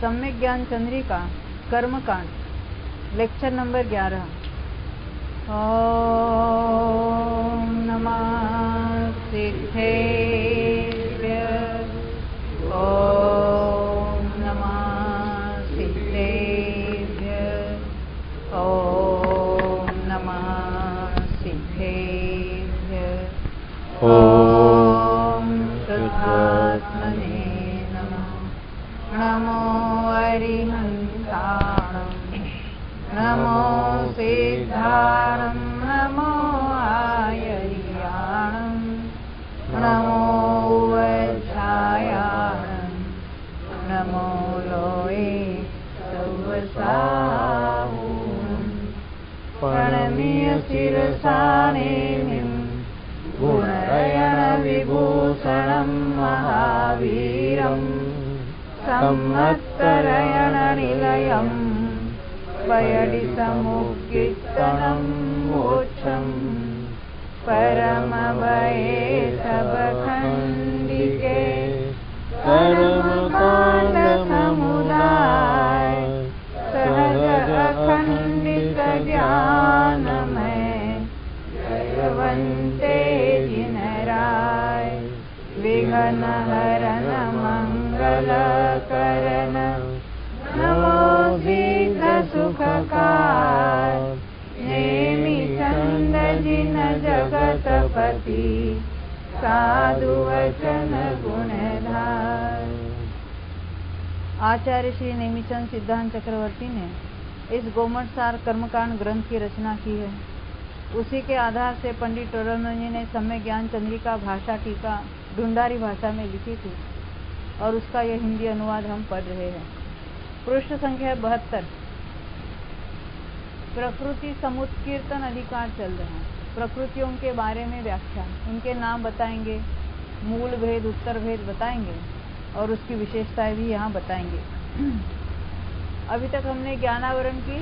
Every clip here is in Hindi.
सम्यक ज्ञान चंद्रिका कर्मकांड लेक्चर नंबर 11। ओम नमः सिद्धेभ्य ओम नमः सिद्धेभ्य ओम नमः सिद्धेभ्य ओम तथात्मने नमो अरिहंताणं नमो सिद्धाणं नमो आयर्याणं नमो वज्रायाणं नमो लोये सवसाहुं प्रणम्य शिरसा नेमिं गुणरयण विभूषणं महावीरम् सम्मत्तरयण निलयं पयडितमुक्कीर्तनं मोक्षं परमभये सबखण्डिके कर्मकाण्डसमुदाय सहज अखण्डित ज्ञानमय जयवन्ते जिनराय विघ्नहरण मंगलकरण नमो सिद्ध सुखकार नेमि चंद जिन जगतपति साधु वचन गुणधार। आचार्य श्री नेमिचंद सिद्धांत चक्रवर्ती ने इस गोमटसार कर्मकांड ग्रंथ की रचना की है। उसी के आधार से पंडित टोडरमल जी ने सम्यक ज्ञान चंद्रिका भाषा टीका ढूंढारी भाषा में लिखी थी और उसका यह हिंदी अनुवाद हम पढ़ रहे हैं। पृष्ठ संख्या 72। प्रकृति समुत्कीर्तन अधिकार चल रहा है। प्रकृतियों के बारे में व्याख्या, उनके नाम बताएंगे, मूल भेद उत्तर भेद बताएंगे और उसकी विशेषताएं भी यहाँ बताएंगे। अभी तक हमने ज्ञानावरण की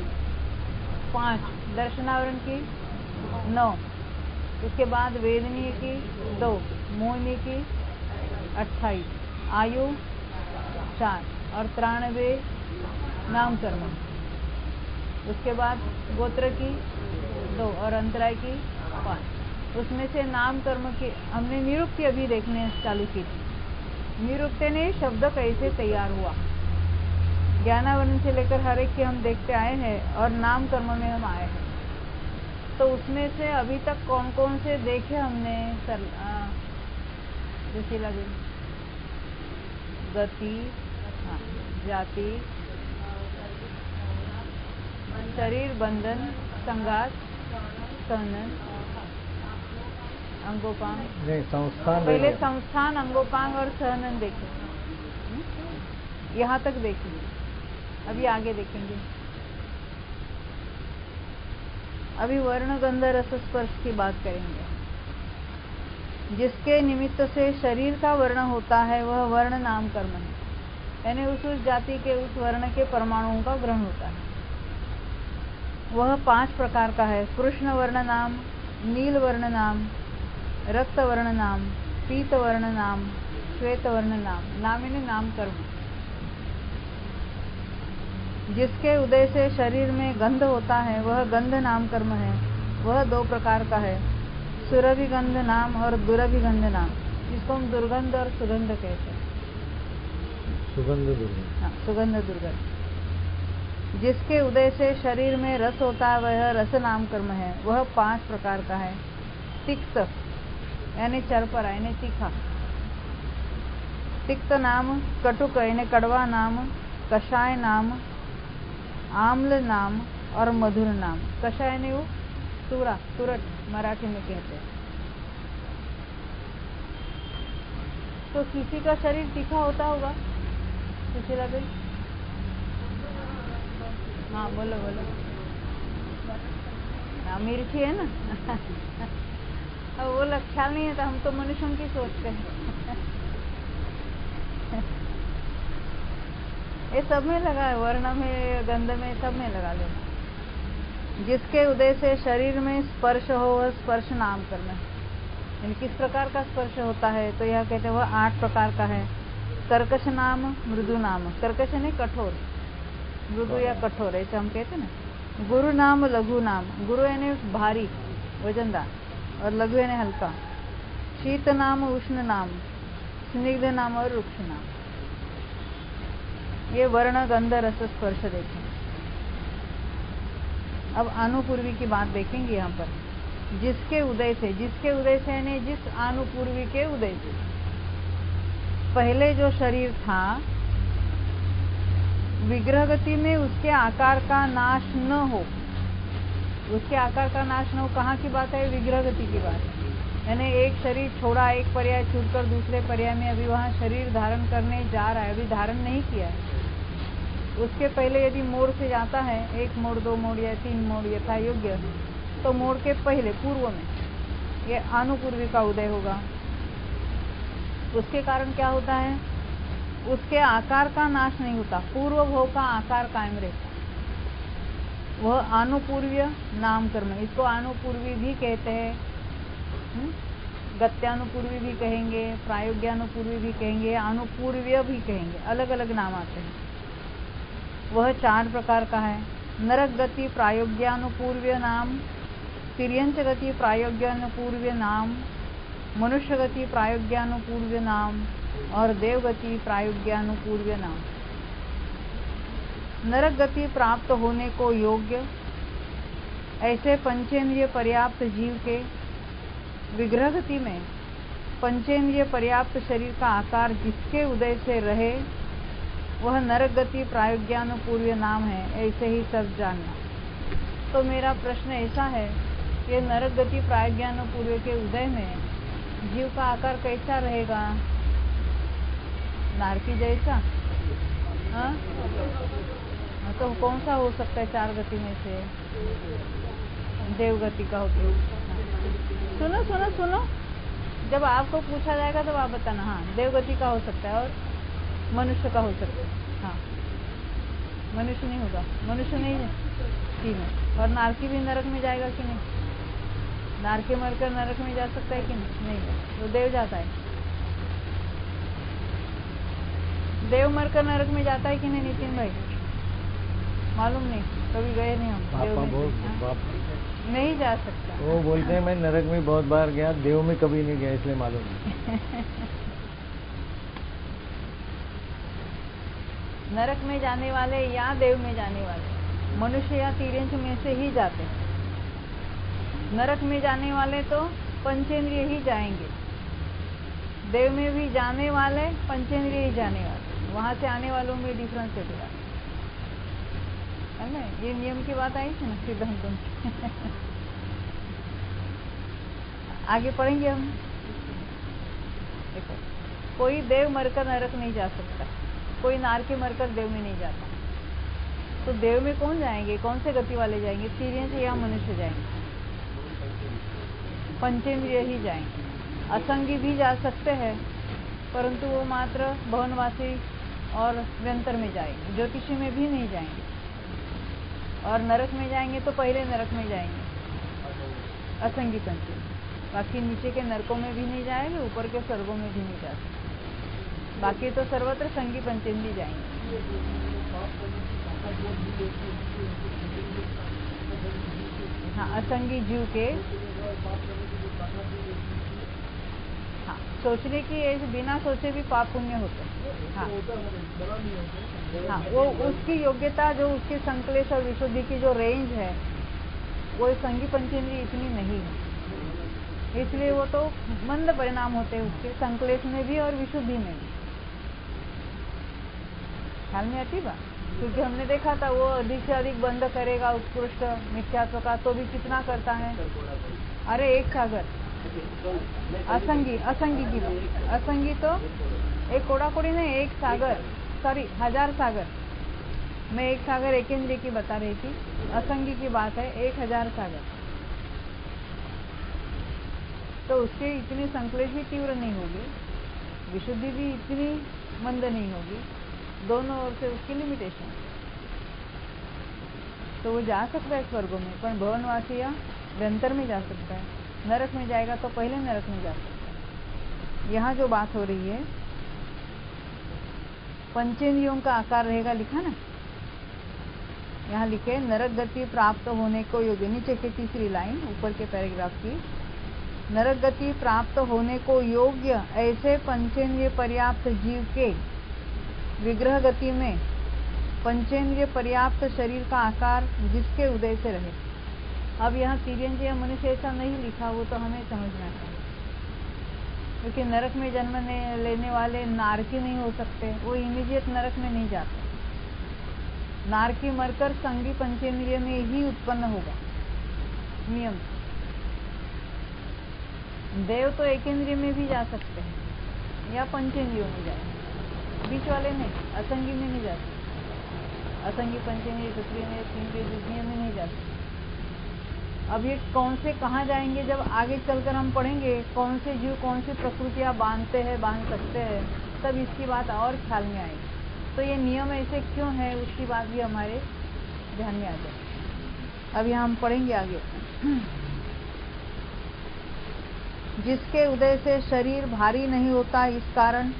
5, दर्शनावरण की 9, उसके बाद वेदनीय की 2, मोहिनी की 28, आयु 4 और 93 नाम कर्म। उसके बाद गोत्र की 2 और अंतराय की 5। उसमें से नाम कर्म की हमने निरुक्ति अभी देखने चालू की थी। निरुक्ति ने शब्द कैसे तैयार हुआ, ज्ञानावरण से लेकर हर एक के हम देखते आए हैं और नाम कर्म में हम आए हैं। तो उसमें से अभी तक कौन कौन से देखे हमने जैसे लगे गति, जाति, शरीर बंधन, संघात, सहनन, अंगोपांग। संस्थान पहले संस्थान, अंगोपांग और सहनन देखे, यहाँ तक देखेंगे। अभी आगे देखेंगे। अभी वर्ण गंध रस स्पर्श की बात करेंगे। जिसके निमित्त से शरीर का वर्ण होता है वह वर्ण नाम कर्म है, यानी उस जाति के उस वर्ण के परमाणुओं का ग्रहण होता है। वह 5 प्रकार का है। कृष्ण वर्ण नाम, नील वर्ण नाम, रक्त वर्ण नाम, पीत वर्ण नाम, श्वेत वर्ण नाम। नाम यानी नाम कर्म। जिसके उदय से शरीर में गंध होता है वह गंध नाम कर्म है। वह 2 प्रकार का है, सुरभिगंध नाम और दुरभिगंध नाम। जिसको हम दुर्गंध और सुगंध कहते हैं। सुगंध दुर्गंध। हाँ, सुगंध दुर्गंध। जिसके उदय से शरीर में रस होता है वह रस नाम कर्म है। वह 5 प्रकार का है। तिक्त यानी चरपरा यानी तीखा। तिक्त नाम, कटुक यानी कड़वा नाम, कषाय नाम, आम्ल नाम और मधुर नाम। कषाय यानी वो तुरट मराठी में कहते हैं। तो किसी का शरीर तीखा होता होगा, सुशीला भाई? हाँ बोलो बोलो। हाँ, मिर्ची है ना। अब वो लोग ख्याल नहीं है तो हम तो मनुष्यों की सोचते हैं। ये सब में लगा है, वर्ण में, गंध में, सब में लगा लेना। जिसके उदय से शरीर में स्पर्श हो वह स्पर्श नाम कर्म है। किस प्रकार का स्पर्श होता है तो यह कहते हैं वह 8 प्रकार का है। कर्कश नाम मृदु नाम, कर्कश यानी कठोर, मृदु या कठोर ऐसा हम कहते ना। गुरु नाम लघु नाम, गुरु यानी भारी वजनदार और लघु यानी हल्का। शीत नाम उष्ण नाम, स्निग्ध नाम और रुक्ष नाम। ये वर्ण गंध रस स्पर्श देखें। अब आनुपूर्वी की बात देखेंगे यहाँ पर। जिसके उदय से, जिसके उदय से यानी जिस आनुपूर्वी के उदय से पहले जो शरीर था, विग्रह गति में उसके आकार का नाश न हो, उसके आकार का नाश न हो, कहाँ की बात है? विग्रह गति की बात है। यानी एक शरीर छोड़ा, एक पर्याय छूटकर दूसरे पर्याय में अभी वहाँ शरीर धारण करने जा रहा है, अभी धारण नहीं किया है। उसके पहले यदि मोड़ से जाता है, 1 मोड़ 2 मोड़ या 3 मोड़ यथा योग्य, तो मोड़ के पहले पूर्व में ये आनुपूर्वी का उदय होगा। उसके कारण क्या होता है? उसके आकार का नाश नहीं होता, पूर्व भोग का आकार कायम रहता। वह आनुपूर्वीय नाम कर्म, इसको आनुपूर्वी भी कहते हैं, गत्यानुपूर्वी भी कहेंगे, प्रायोग्यानुपूर्वी भी कहेंगे, आनुपूर्वीय भी कहेंगे, अलग अलग नाम आते हैं। वह 4 प्रकार का है। नरक गति प्रायोग्यानुपूर्वीय नाम, तिर्यंच गति प्रायोग्यानुपूर्वीय नाम, मनुष्य गति प्रायोग्यानुपूर्वीय नाम और देवगति प्रायोग्यानुपूर्वीय नाम। नरक गति प्राप्त होने को योग्य ऐसे पंचेंद्रिय पर्याप्त जीव के विग्रह गति में पंचेंद्रिय पर्याप्त शरीर का आकार जिसके उदय से रहे, वह नरक गति प्रायोग्यानुपूर्वीय नाम है, ऐसे ही सब जानना। तो मेरा प्रश्न ऐसा है, ये नरक गति प्रायोग्यानुपूर्वीय के उदय में जीव का आकार कैसा रहेगा? नारकी जैसा? हाँ, तो कौन सा हो सकता है 4 गति में से? देवगति का होता है। सुनो सुनो सुनो, जब आपको पूछा जाएगा तब आप बताना। हाँ, देवगति का हो सकता है और मनुष्य का हो सकता है। हाँ, मनुष्य नहीं होगा, मनुष्य नहीं है, ठीक है। और नारकी भी नरक में जाएगा कि नहीं? नारकी मरकर नरक में जा सकता है कि नहीं? तो देव जाता है। देव मरकर नरक में जाता है कि नहीं नितिन भाई? मालूम नहीं, कभी गए नहीं हम देव में। नहीं जा सकता। वो बोलते हैं मैं नरक में बहुत बार गया, देव में कभी नहीं गया, इसलिए मालूम नहीं। नरक में जाने वाले या देव में जाने वाले मनुष्य या तिर्यंच में से ही जाते हैं। नरक में जाने वाले तो पंचेंद्रिय ही जाएंगे, देव में भी जाने वाले पंचेंद्रिय ही जाने वाले, वहां से आने वालों में डिफरेंस है ना? ये नियम की बात आई थी ना सिद्धांतों में। आगे पढ़ेंगे हम। देखो, कोई देव मरकर नरक नहीं जा सकता, कोई नारकी मरकर देव में नहीं जाता। तो देव में कौन जाएंगे? कौन से गति वाले जाएंगे? तिर्यंच या मनुष्य जाएंगे? पंचेंद्रिय ही जाएंगे। असंगी भी जा सकते हैं, परंतु वो मात्र भवनवासी और व्यंतर में जाएंगे, ज्योतिषी में भी नहीं जाएंगे। और नरक में जाएंगे तो पहले नरक में जाएंगे, असंगी पंचेंद्रिय। बाकी नीचे के नरकों में भी नहीं जाएंगे, ऊपर के स्वर्गों में भी नहीं जा सकते। बाकी तो सर्वत्र संगी पंचेंद्रिय जाएंगे। हाँ, असंगी जीव के, हाँ, सोचने की ऐसे बिना सोचे भी पाप पुण्य होते हैं। हाँ, हाँ, वो उसकी योग्यता, जो उसके संकलेश और विशुद्धि की जो रेंज है, वो संगी पंचेंद्रिय इतनी नहीं है, इसलिए वो तो मंद परिणाम होते हैं उसके संकलेश में भी और विशुद्धि में भी। ख्याल में आती बात? क्योंकि हमने देखा था वो अधिक से अधिक बंद करेगा उत्कृष्ट मिथ्यात्व का, तो भी कितना करता है? अरे 1 सागर। असंगी, असंगी की बात, असंगी तो एक कोड़ा कोड़ी नहीं, 1 सागर, सॉरी 1000 सागर। मैं 1 सागर एकेंद्रिय की बता रही थी, असंगी की बात है 1000 सागर। तो उसके इतनी संकलेश भी तीव्र नहीं होगी, विशुद्धि भी इतनी मंद नहीं होगी, दोनों ओर से उसकी लिमिटेशन। तो वो जा सकता है स्वर्गों में, पर भवनवासी या व्यंतर में जा सकता है। नरक में जाएगा तो पहले नरक में जा सकता है। यहाँ जो बात हो रही है पंचेंद्रियों का आकार रहेगा, लिखा ना, यहाँ लिखे नरक गति प्राप्त होने को योग्य, नीचे के तीसरी लाइन ऊपर के पैराग्राफ की, नरक गति प्राप्त होने को योग्य ऐसे पंचेंद्रिय पर्याप्त जीव के विग्रह गति में पंचेंद्रिय पर्याप्त शरीर का आकार जिसके उदय से रहे। अब यहाँ तिर्यंज या मनुष्य ऐसा नहीं लिखा, वो तो हमें समझना चाहिए, क्योंकि नरक में जन्म लेने वाले नारकी नहीं हो सकते, वो इमीडिएट नरक में नहीं जाते। नारकी मरकर संगी पंचेंद्रिय में ही उत्पन्न होगा नियम। देव तो एक इंद्रिय में भी जा सकते हैं या पंचेंद्रियों में जाए, बीच वाले नहीं, असंगी में नहीं जाते, असंगी पंचेंद्रिय तृतीय में तीसरे द्वितीय में नहीं जाते। अब ये कौन से कहाँ जाएंगे, जब आगे चलकर हम पढ़ेंगे कौन से जीव कौन सी प्रकृतियाँ बांधते हैं, बांध सकते हैं, तब इसकी बात और ख्याल में आएगी। तो ये नियम ऐसे क्यों है उसकी बात भी हमारे ध्यान में आ जाए। अब यहाँ हम पढ़ेंगे आगे। जिसके उदय से शरीर भारी नहीं होता, इस कारण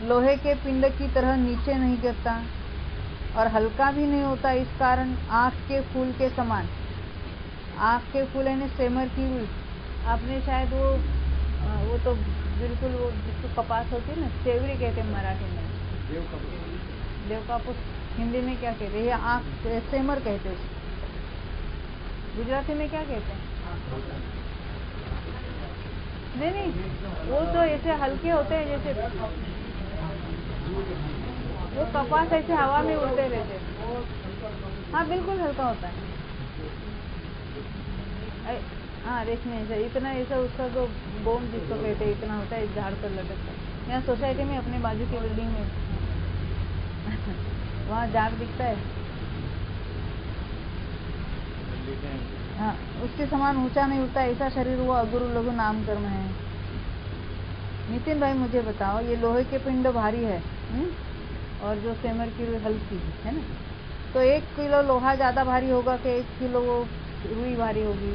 लोहे के पिंड की तरह नीचे नहीं गिरता, और हल्का भी नहीं होता, इस कारण आँख के फूल के समान। आँख के फूल यानी सेमर की हुई, आपने शायद वो तो बिल्कुल वो जिसको कपास होती है ना, सेवरी कहते हैं मराठी में, देव कापूस हिंदी में क्या कहते हैं, या आँख सेमर कहते हैं, गुजराती में क्या कहते हैं? नहीं, वो तो ऐसे हल्के होते हैं, जैसे वो कपास ऐसे हवा में उड़ते रहते हैं। हाँ बिल्कुल हल्का होता है। हाँ रेशमी ऐसा, इतना ऐसा उसका जो बोम जिसको कहते हैं इतना होता है, झाड़ पर लटकता है। यहाँ सोसाइटी में अपने बाजू की बिल्डिंग में वहाँ झाड़ दिखता है, हाँ उसके समान ऊंचा नहीं उठता, ऐसा शरीर वो अगुरु लघु नाम कर्म है। नितिन भाई मुझे बताओ, ये लोहे के पिंड भारी है और जो सेमर की हल्की है ना, तो 1 किलो लोहा ज्यादा भारी होगा कि 1 किलो वो रुई भारी होगी?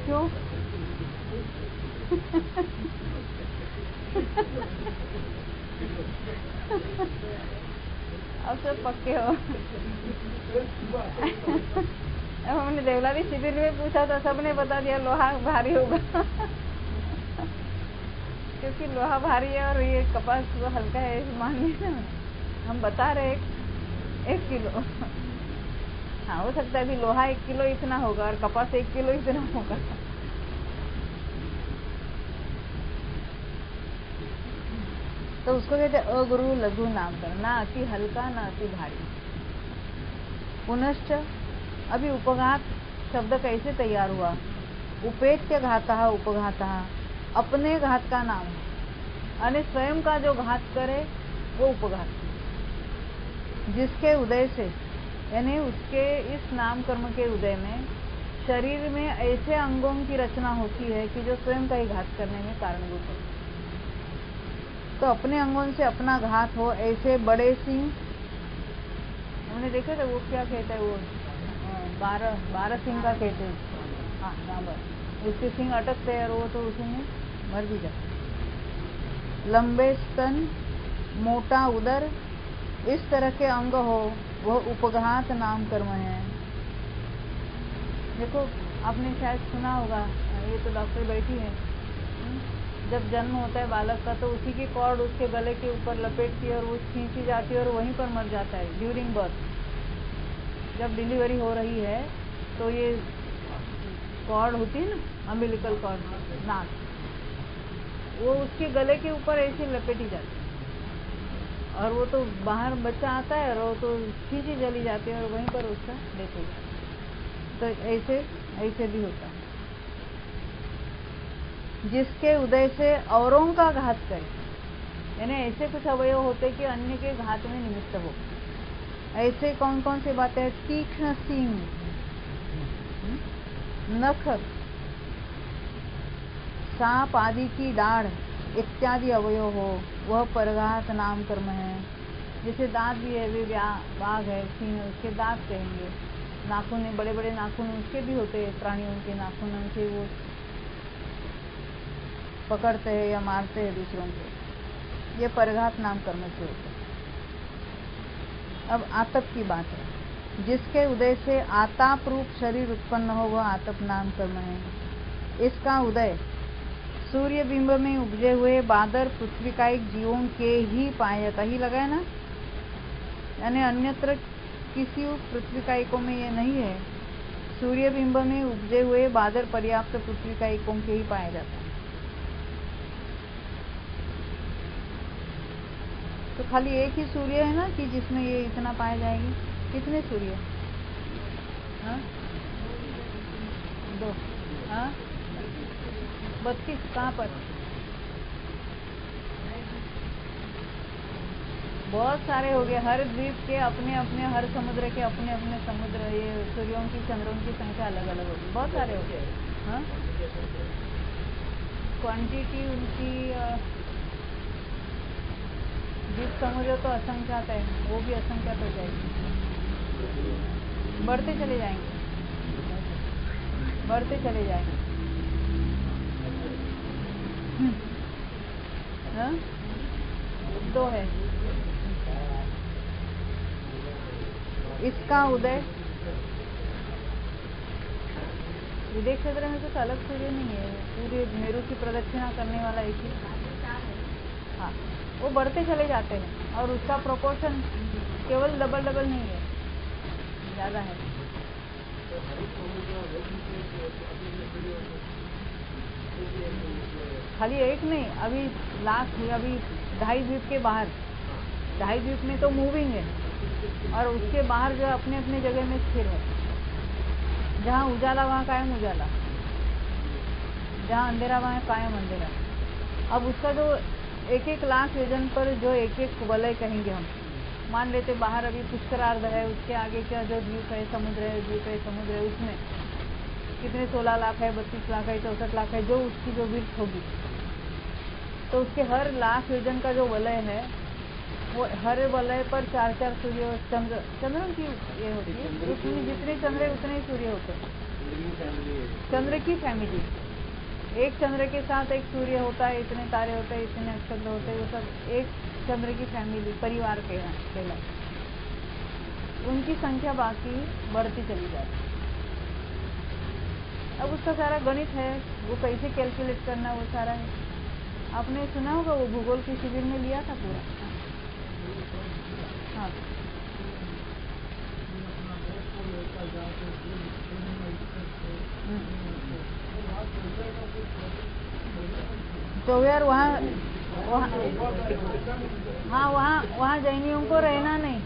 क्यों? अब सब पक्के हो। हमने देवलाली शिविर में पूछा था, सबने बता दिया लोहा भारी होगा। क्योंकि लोहा भारी है और ये कपास वो हल्का है, मानिए ना, हम बता रहे 1 किलो। हाँ हो सकता है भी लोहा 1 किलो इतना होगा और कपास 1 किलो इतना होगा। तो उसको कहते अगुरु लघु नाम कर, ना अति हल्का ना अति भारी। पुनश्च अभी उपघात शब्द कैसे तैयार हुआ? उपेत्य घातः उपघातः, अपने घात का नाम है, यानी स्वयं का जो घात करे वो उपघात। जिसके उदय से, यानी उसके इस नाम कर्म के उदय में शरीर में ऐसे अंगों की रचना होती है कि जो स्वयं का ही घात करने में कारणभूत है। तो अपने अंगों से अपना घात हो, ऐसे बड़े सिंह, हमने देखा था वो क्या कहता है, वो 12 सिंह का कहते हैं, हाँ बराबर, उसके सिंह अटकते हैं और वो तो उसी में मर भी जाते। लंबे स्तन, मोटा उदर, इस तरह के अंग हो, वह उपघात नाम कर्म है। देखो आपने शायद सुना होगा, ये तो डॉक्टर बैठी है, जब जन्म होता है बालक का तो उसी की कॉर्ड उसके गले के ऊपर लपेटती है और वो खींची जाती है और वहीं पर मर जाता है ड्यूरिंग बर्थ। जब डिलीवरी हो रही है तो ये कॉर्ड होती है ना, अम्बिलिकल कॉर्ड, नाक, वो उसके गले के ऊपर ऐसे लपेटी जाती है और वो तो बाहर बच्चा आता है और वो तो खींची चली जाती है और वहीं पर उसका डेथ हो जाता है। तो ऐसे भी होता है। जिसके उदय से औरों का घात करे, यानी ऐसे कुछ अवयव होते कि अन्य के घात में निमित्त हो। ऐसे कौन कौन सी बातें? तीक्ष्ण सींग, नख, सांप आदि की दाढ़ इत्यादि अवयव हो, वह परघात नाम कर्म है। जैसे दांत भी है, वे बाघ है, सिंह है, उसके दांत कहेंगे। नाखून है, बड़े बड़े नाखून उसके भी होते हैं, प्राणियों के नाखून से वो पकड़ते हैं या मारते हैं दूसरों को, ये परिघात नाम कर्म से होता है। अब आतप की बात है। जिसके उदय से आताप रूप शरीर उत्पन्न हो वह आतप नाम कर्म है। इसका उदय सूर्य बिंब में उपजे हुए बादर पृथ्वीकायिक जीवों के ही पाया जाता ही लगा है ना, यानी अन्यत्र किसी पृथ्वीकायिकों में ये नहीं है। सूर्य बिंब में उपजे हुए बादर पर्याप्त पृथ्वीकायिकों के ही पाया जाता है। तो खाली एक ही सूर्य है ना कि जिसमें ये इतना पाया जाएगी? कितने सूर्य? हाँ 2, हाँ 32। कहाँ पर? बहुत सारे हो गए। हर द्वीप के अपने अपने, हर समुद्र के अपने अपने समुद्र, ये सूर्यों की चंद्रों की संख्या अलग अलग होगी। बहुत सारे हो गए। हाँ क्वांटिटी उनकी द्वीप समुद्र तो असंख्यात है, वो भी असंख्यात हो जाएगी। बढ़ते चले जाएंगे, बढ़ते चले जाएंगे। हाँ 2 है। इसका उदय विदेश क्षेत्र में कुछ अलग सूर्य नहीं है, सूर्य मेरु की प्रदक्षिणा करने वाला एक ही। हाँ वो बढ़ते चले जाते हैं और उसका प्रोपोर्शन केवल डबल नहीं है, ज्यादा है। खाली एक नहीं, अभी लास्ट हुई, अभी 2.5 द्वीप के बाहर, 2.5 द्वीप में तो मूविंग है और उसके बाहर जो अपने अपने जगह में स्थिर है। जहाँ उजाला वहाँ कायम उजाला, जहाँ अंधेरा वहाँ कायम अंधेरा। अब उसका जो 1-1 लाख योजन पर जो एक वलय कहेंगे हम, मान लेते बाहर अभी पुष्करार्ध है, उसके आगे का जो द्वीप है समुद्र है, द्वीप है समुद्र है, उसमें कितने 16 लाख है, 32 लाख है, 64 लाख है, जो उसकी जो विड्थ होगी, तो उसके हर लाख योजन का जो वलय है वो हर वलय पर 4-4 सूर्य चंद्रों की ये होती है। उसमें जितने चंद्र है उतने ही सूर्य होते हैं। चंद्र की फैमिली, एक चंद्र के साथ एक सूर्य होता है, इतने तारे होते हैं, इतने नक्षत्र होते हैं, वो सब एक चंद्र की फैमिली, परिवार कहलाए। उनकी संख्या बाकी बढ़ती चली जाती है। अब उसका सारा गणित है, वो कैसे कैलकुलेट करना, वो सारा है। आपने सुना होगा, वो भूगोल के शिविर में लिया था पूरा। हाँ तो यार वहाँ हाँ वहाँ जैनियों को रहना नहीं।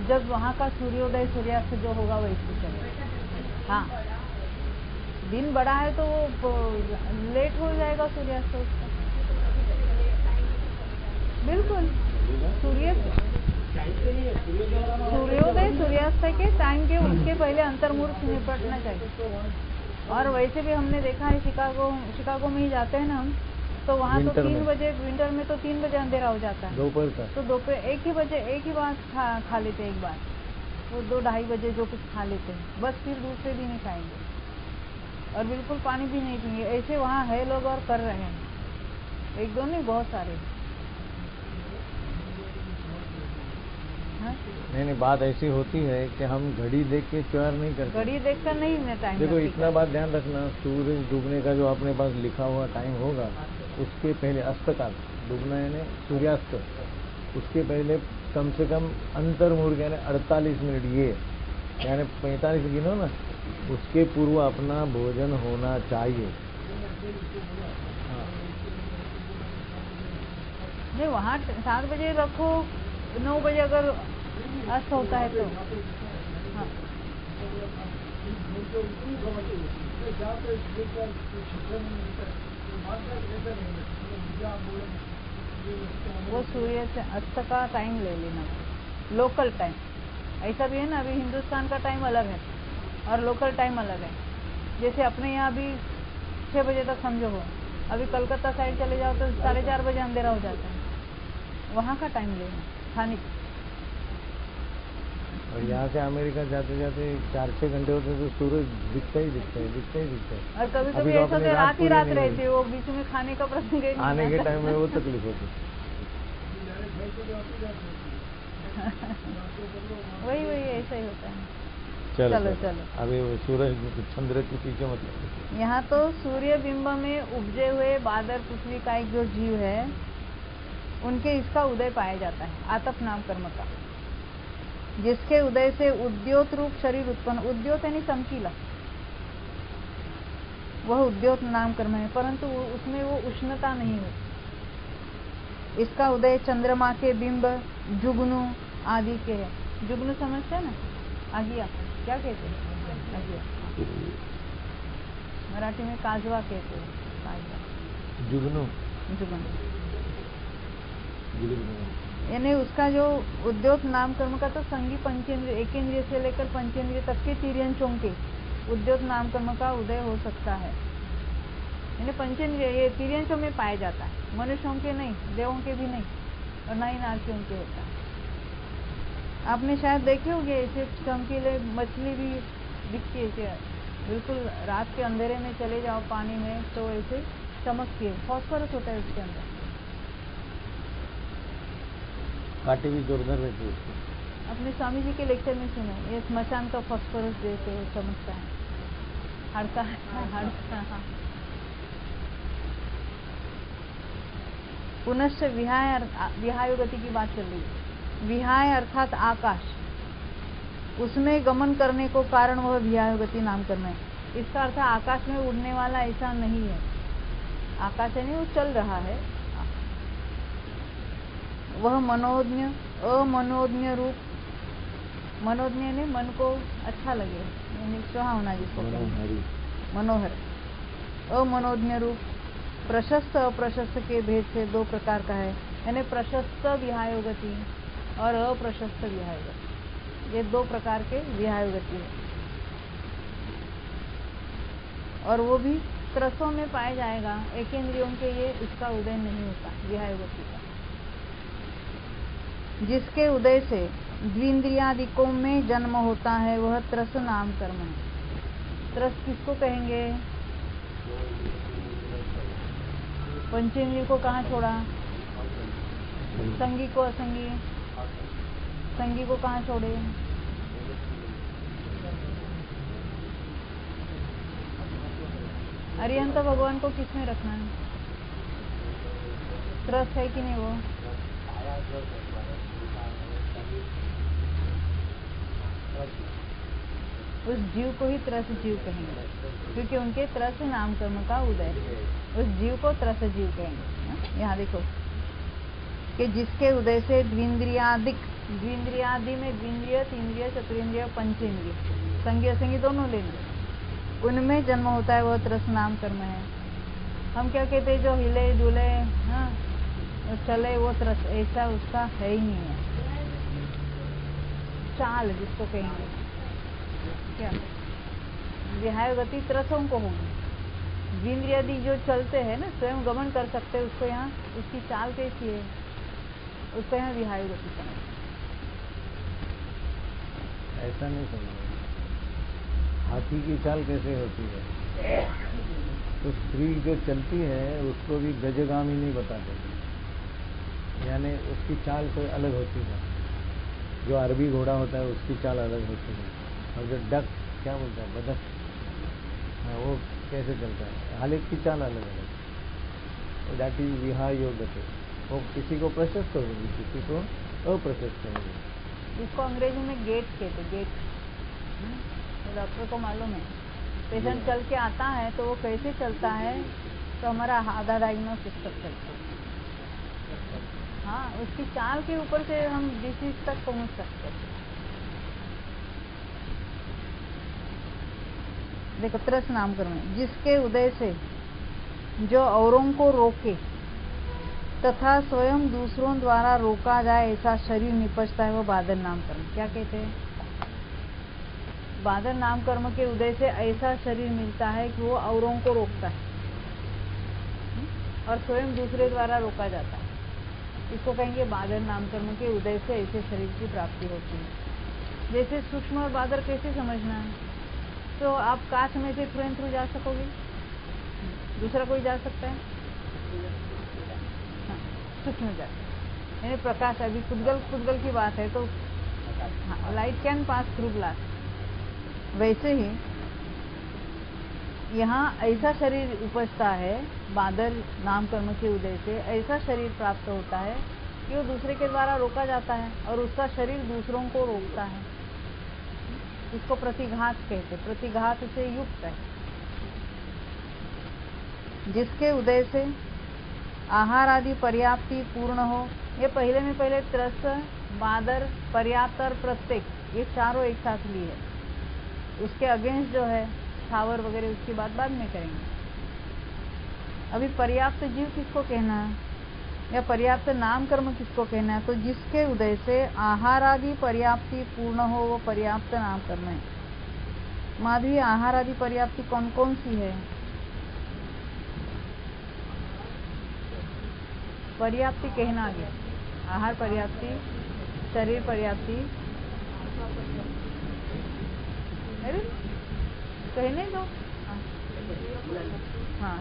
जब वहाँ का सूर्योदय सूर्यास्त जो होगा वैसे चलेगा। हाँ दिन बड़ा है तो वो लेट हो जाएगा सूर्यास्त उसका। बिल्कुल सूर्योदय सूर्यास्त के टाइम के उसके पहले अंतर्मुहूर्त निपटना चाहिए। और वैसे भी हमने देखा है शिकागो में ही जाते हैं ना हम, तो वहाँ तो 3 बजे, विंटर में तो 3 बजे अंधेरा हो जाता है दोपहर का। तो दोपहर 1 ही बजे एक ही बार खा लेते एक बार, वो 2-2:30 बजे जो कुछ खा लेते हैं, बस फिर दूसरे दिन ही खाएंगे और बिल्कुल पानी भी नहीं पिएंगे। ऐसे वहाँ है लोग और कर रहे हैं, 1-2 नहीं बहुत सारे। नहीं बात ऐसी होती है कि हम घड़ी देख के च्वार नहीं करते। घड़ी देखकर नहीं मैं टाइम देखो इतना बात ध्यान रखना, सूरज डूबने का जो अपने पास लिखा हुआ टाइम होगा उसके पहले अस्तकाल डूबना यानी सूर्यास्त, उसके पहले कम से कम अंतर्मुहूर्त यानी 48 मिनट, ये यानी 45 गिनो ना, उसके पूर्व अपना भोजन होना चाहिए। नहीं वहाँ 7 बजे रखो, 9 बजे अगर अस्त होता है तो हाँ। वो सूर्य से अस्त का टाइम ले लेना, लोकल टाइम। ऐसा भी है ना, अभी हिंदुस्तान का टाइम अलग है और लोकल टाइम अलग है। जैसे अपने यहाँ अभी 6 बजे तक समझो हो, अभी कलकत्ता साइड चले जाओ तो 4:30 बजे अंधेरा हो जाता है। वहाँ का टाइम लेना स्थानिक। और यहाँ से अमेरिका जाते जाते 4-6 घंटे होते तो सूरज दिखता ही दिखता है। और कभी अभी कभी तो ऐसा अपनी तो रात ही पूरी रात नहीं रहती है, हुई। वो बीच में खाने का प्रसंग ही नहीं आने के आता। टाइम में वो तकलीफ होती। वही ऐसा ही होता है। चलो। अभी वो सूरज चंद्र के पीछे मतलब यहाँ तो सूर्य बिंब में उपजे हुए बादल पृथ्वी का एक जो जीव है, उनके इसका उदय पाया जाता है, आतप नाम कर्म का, जिसके उदय से उद्योत रूप शरीर उत्पन्न। उद्योत यानी चमकीला, वह उद्योत नाम कर्म है, परंतु उसमें वो उष्णता नहीं होती। इसका उदय चंद्रमा के बिंब जुगनू आदि के है। जुगनू समझते हैं ना? आगिया क्या कहते हैं? आगिया मराठी में काजवा कहते हैं। काजवा जुगनू यानी उसका जो उद्योत नाम कर्म का तो संगी पंचेंद्रिय, एक इंद्रिय से लेकर पंचेंद्रिय तक के तिर्यंशों के उद्योत नाम कर्म का उदय हो सकता है। यानी पंचेंद्रिय ये तिर्यंशों में पाया जाता है, मनुष्यों के नहीं, देवों के भी नहीं, और ना ही नारकियों के होता है। आपने शायद देखे होंगे ऐसे चमकीले मछली भी दिखती है, बिल्कुल रात के अंधेरे में चले जाओ पानी में तो ऐसे चमकती है, फॉस्फोरस होता है उसके अंदर। कांटे भी जोरदार रहती है। अपने स्वामी जी के लेक्चर में सुना, ये स्मशान का फॉस्फोरस जैसे चमकता है, हड़का। पुनश्च विहाय गति की बात चल रही है। विहाय अर्थात आकाश, उसमें गमन करने को कारण वह विहाय गति नाम कर्म है। इसका अर्थ आकाश में उड़ने वाला ऐसा नहीं है, आकाश यानी वो चल रहा है। वह मनोज्ञ अमनोज्ञ रूप, मनोज्ञ ने मन को अच्छा लगे, यानी सुहावना जिसको मनोहर, अमनोज्ञ रूप, प्रशस्त अप्रशस्त के भेद से दो प्रकार का है। यानी प्रशस्त विहाय गति और अप्रशस्त विहाय गति, ये दो प्रकार के विहाय गति है। और वो भी त्रसों में पाया जाएगा, एकेंद्रियों के ये इसका उदय नहीं होता विहाय गति का। जिसके उदय से द्विंद्रियादिकों में जन्म होता है वह त्रस नाम कर्म है। त्रस किसको कहेंगे? पंचेंद्रिय को कहाँ छोड़ा? संगी को असंगी, संगी को कहाँ छोड़े? अरिहंत भगवान को किसमें रखना है? त्रस है कि नहीं? वो उस जीव को ही त्रस जीव कहेंगे, क्योंकि उनके त्रस नाम कर्म का उदय है। उस जीव को त्रस जीव कहेंगे। यहाँ देखो कि जिसके उदय से द्विंद्रियादिक, द्विंद्रियादि में द्विंद्रिय, तीन्द्रिय, चतुरेंद्रिय, पंचेंद्रिय, संगी असंगी दोनों लेना, उनमें जन्म होता है वह त्रस नाम कर्म है। हम क्या कहते हैं, जो हिले डुले चले वो त्रस, ऐसा उसका है ही नहीं है। चाल जिसको कहेंगे, क्या विहाय गति त्रसों को होगी। द्विंद्रियादि जो चलते हैं ना, स्वयं गमन कर सकते हैं, उसको यहाँ उसकी चाल कैसी है, उसको यहाँ विहाय गति समझ। ऐसा नहीं समझ, हाथी की चाल कैसे होती है, तो स्त्री जो चलती है उसको भी गजगामी नहीं बताते, यानी उसकी चाल कोई अलग होती है। जो अरबी घोड़ा होता है उसकी चाल अलग होती है, और जो डक क्या बोलता है, बदक, वो कैसे चलता है, हर एक की चाल अलग अलग। दैट इज विहाय गति। वो किसी को प्रशस्त होगी, किसी को अप्रशस्त होगी। इसको अंग्रेजी में गेट कहते, गेट। डॉक्टर को मालूम है, पेशेंट चल के आता है तो वो कैसे चलता है, तो हमारा आधा डायग्नोसिस तक चलता है। हाँ, उसकी चाल के ऊपर से हम डिसीज तक पहुंच सकते हैं। देखो त्रस नाम कर्म, जिसके उदय से जो औरों को रोके तथा स्वयं दूसरों द्वारा रोका जाए ऐसा शरीर निपजता है, वो बादल नाम कर्म। क्या कहते हैं? बादल नाम कर्म के उदय से ऐसा शरीर मिलता है कि वो औरों को रोकता है और स्वयं दूसरे द्वारा रोका जाता है। इसको कहेंगे बादल नाम कर्म के उदय से ऐसे शरीर की प्राप्ति होती है। जैसे सूक्ष्म और बादर कैसे समझना है? तो आप कांच में से थ्रू एंड थ्रू जा सकोगे? दूसरा कोई जा सकता है? हाँ, सूक्ष्म जा सकता है, यानी प्रकाश। अभी फुटगल की बात है तो हाँ, light can pass through glass. वैसे ही यहाँ ऐसा शरीर उपजता है, बादल नाम कर्म के उदय से ऐसा शरीर प्राप्त होता है कि वो दूसरे के द्वारा रोका जाता है और उसका शरीर दूसरों को रोकता है। इसको प्रतिघात कहते, प्रतिघात से युक्त है। जिसके उदय से आहार आदि पर्याप्ति पूर्ण हो। ये पहले में पहले त्रस, बादर, पर्याप्त और प्रत्येक, ये चारों एक साथ ली है। उसके अगेंस्ट जो है स्थावर वगैरह, उसकी बात बाद में करेंगे। अभी पर्याप्त जीव किसको कहना है या पर्याप्त नाम कर्म किसको कहना है? तो जिसके उदय से आहार आदि पर्याप्ति पूर्ण हो वो पर्याप्त नाम कर्म है। माधवी, आहार आदि पर्याप्ति कौन कौन सी है? पर्याप्ति कहना आगे, आहार पर्याप्ति, शरीर पर्याप्ति, अरे कहने दो। हाँ,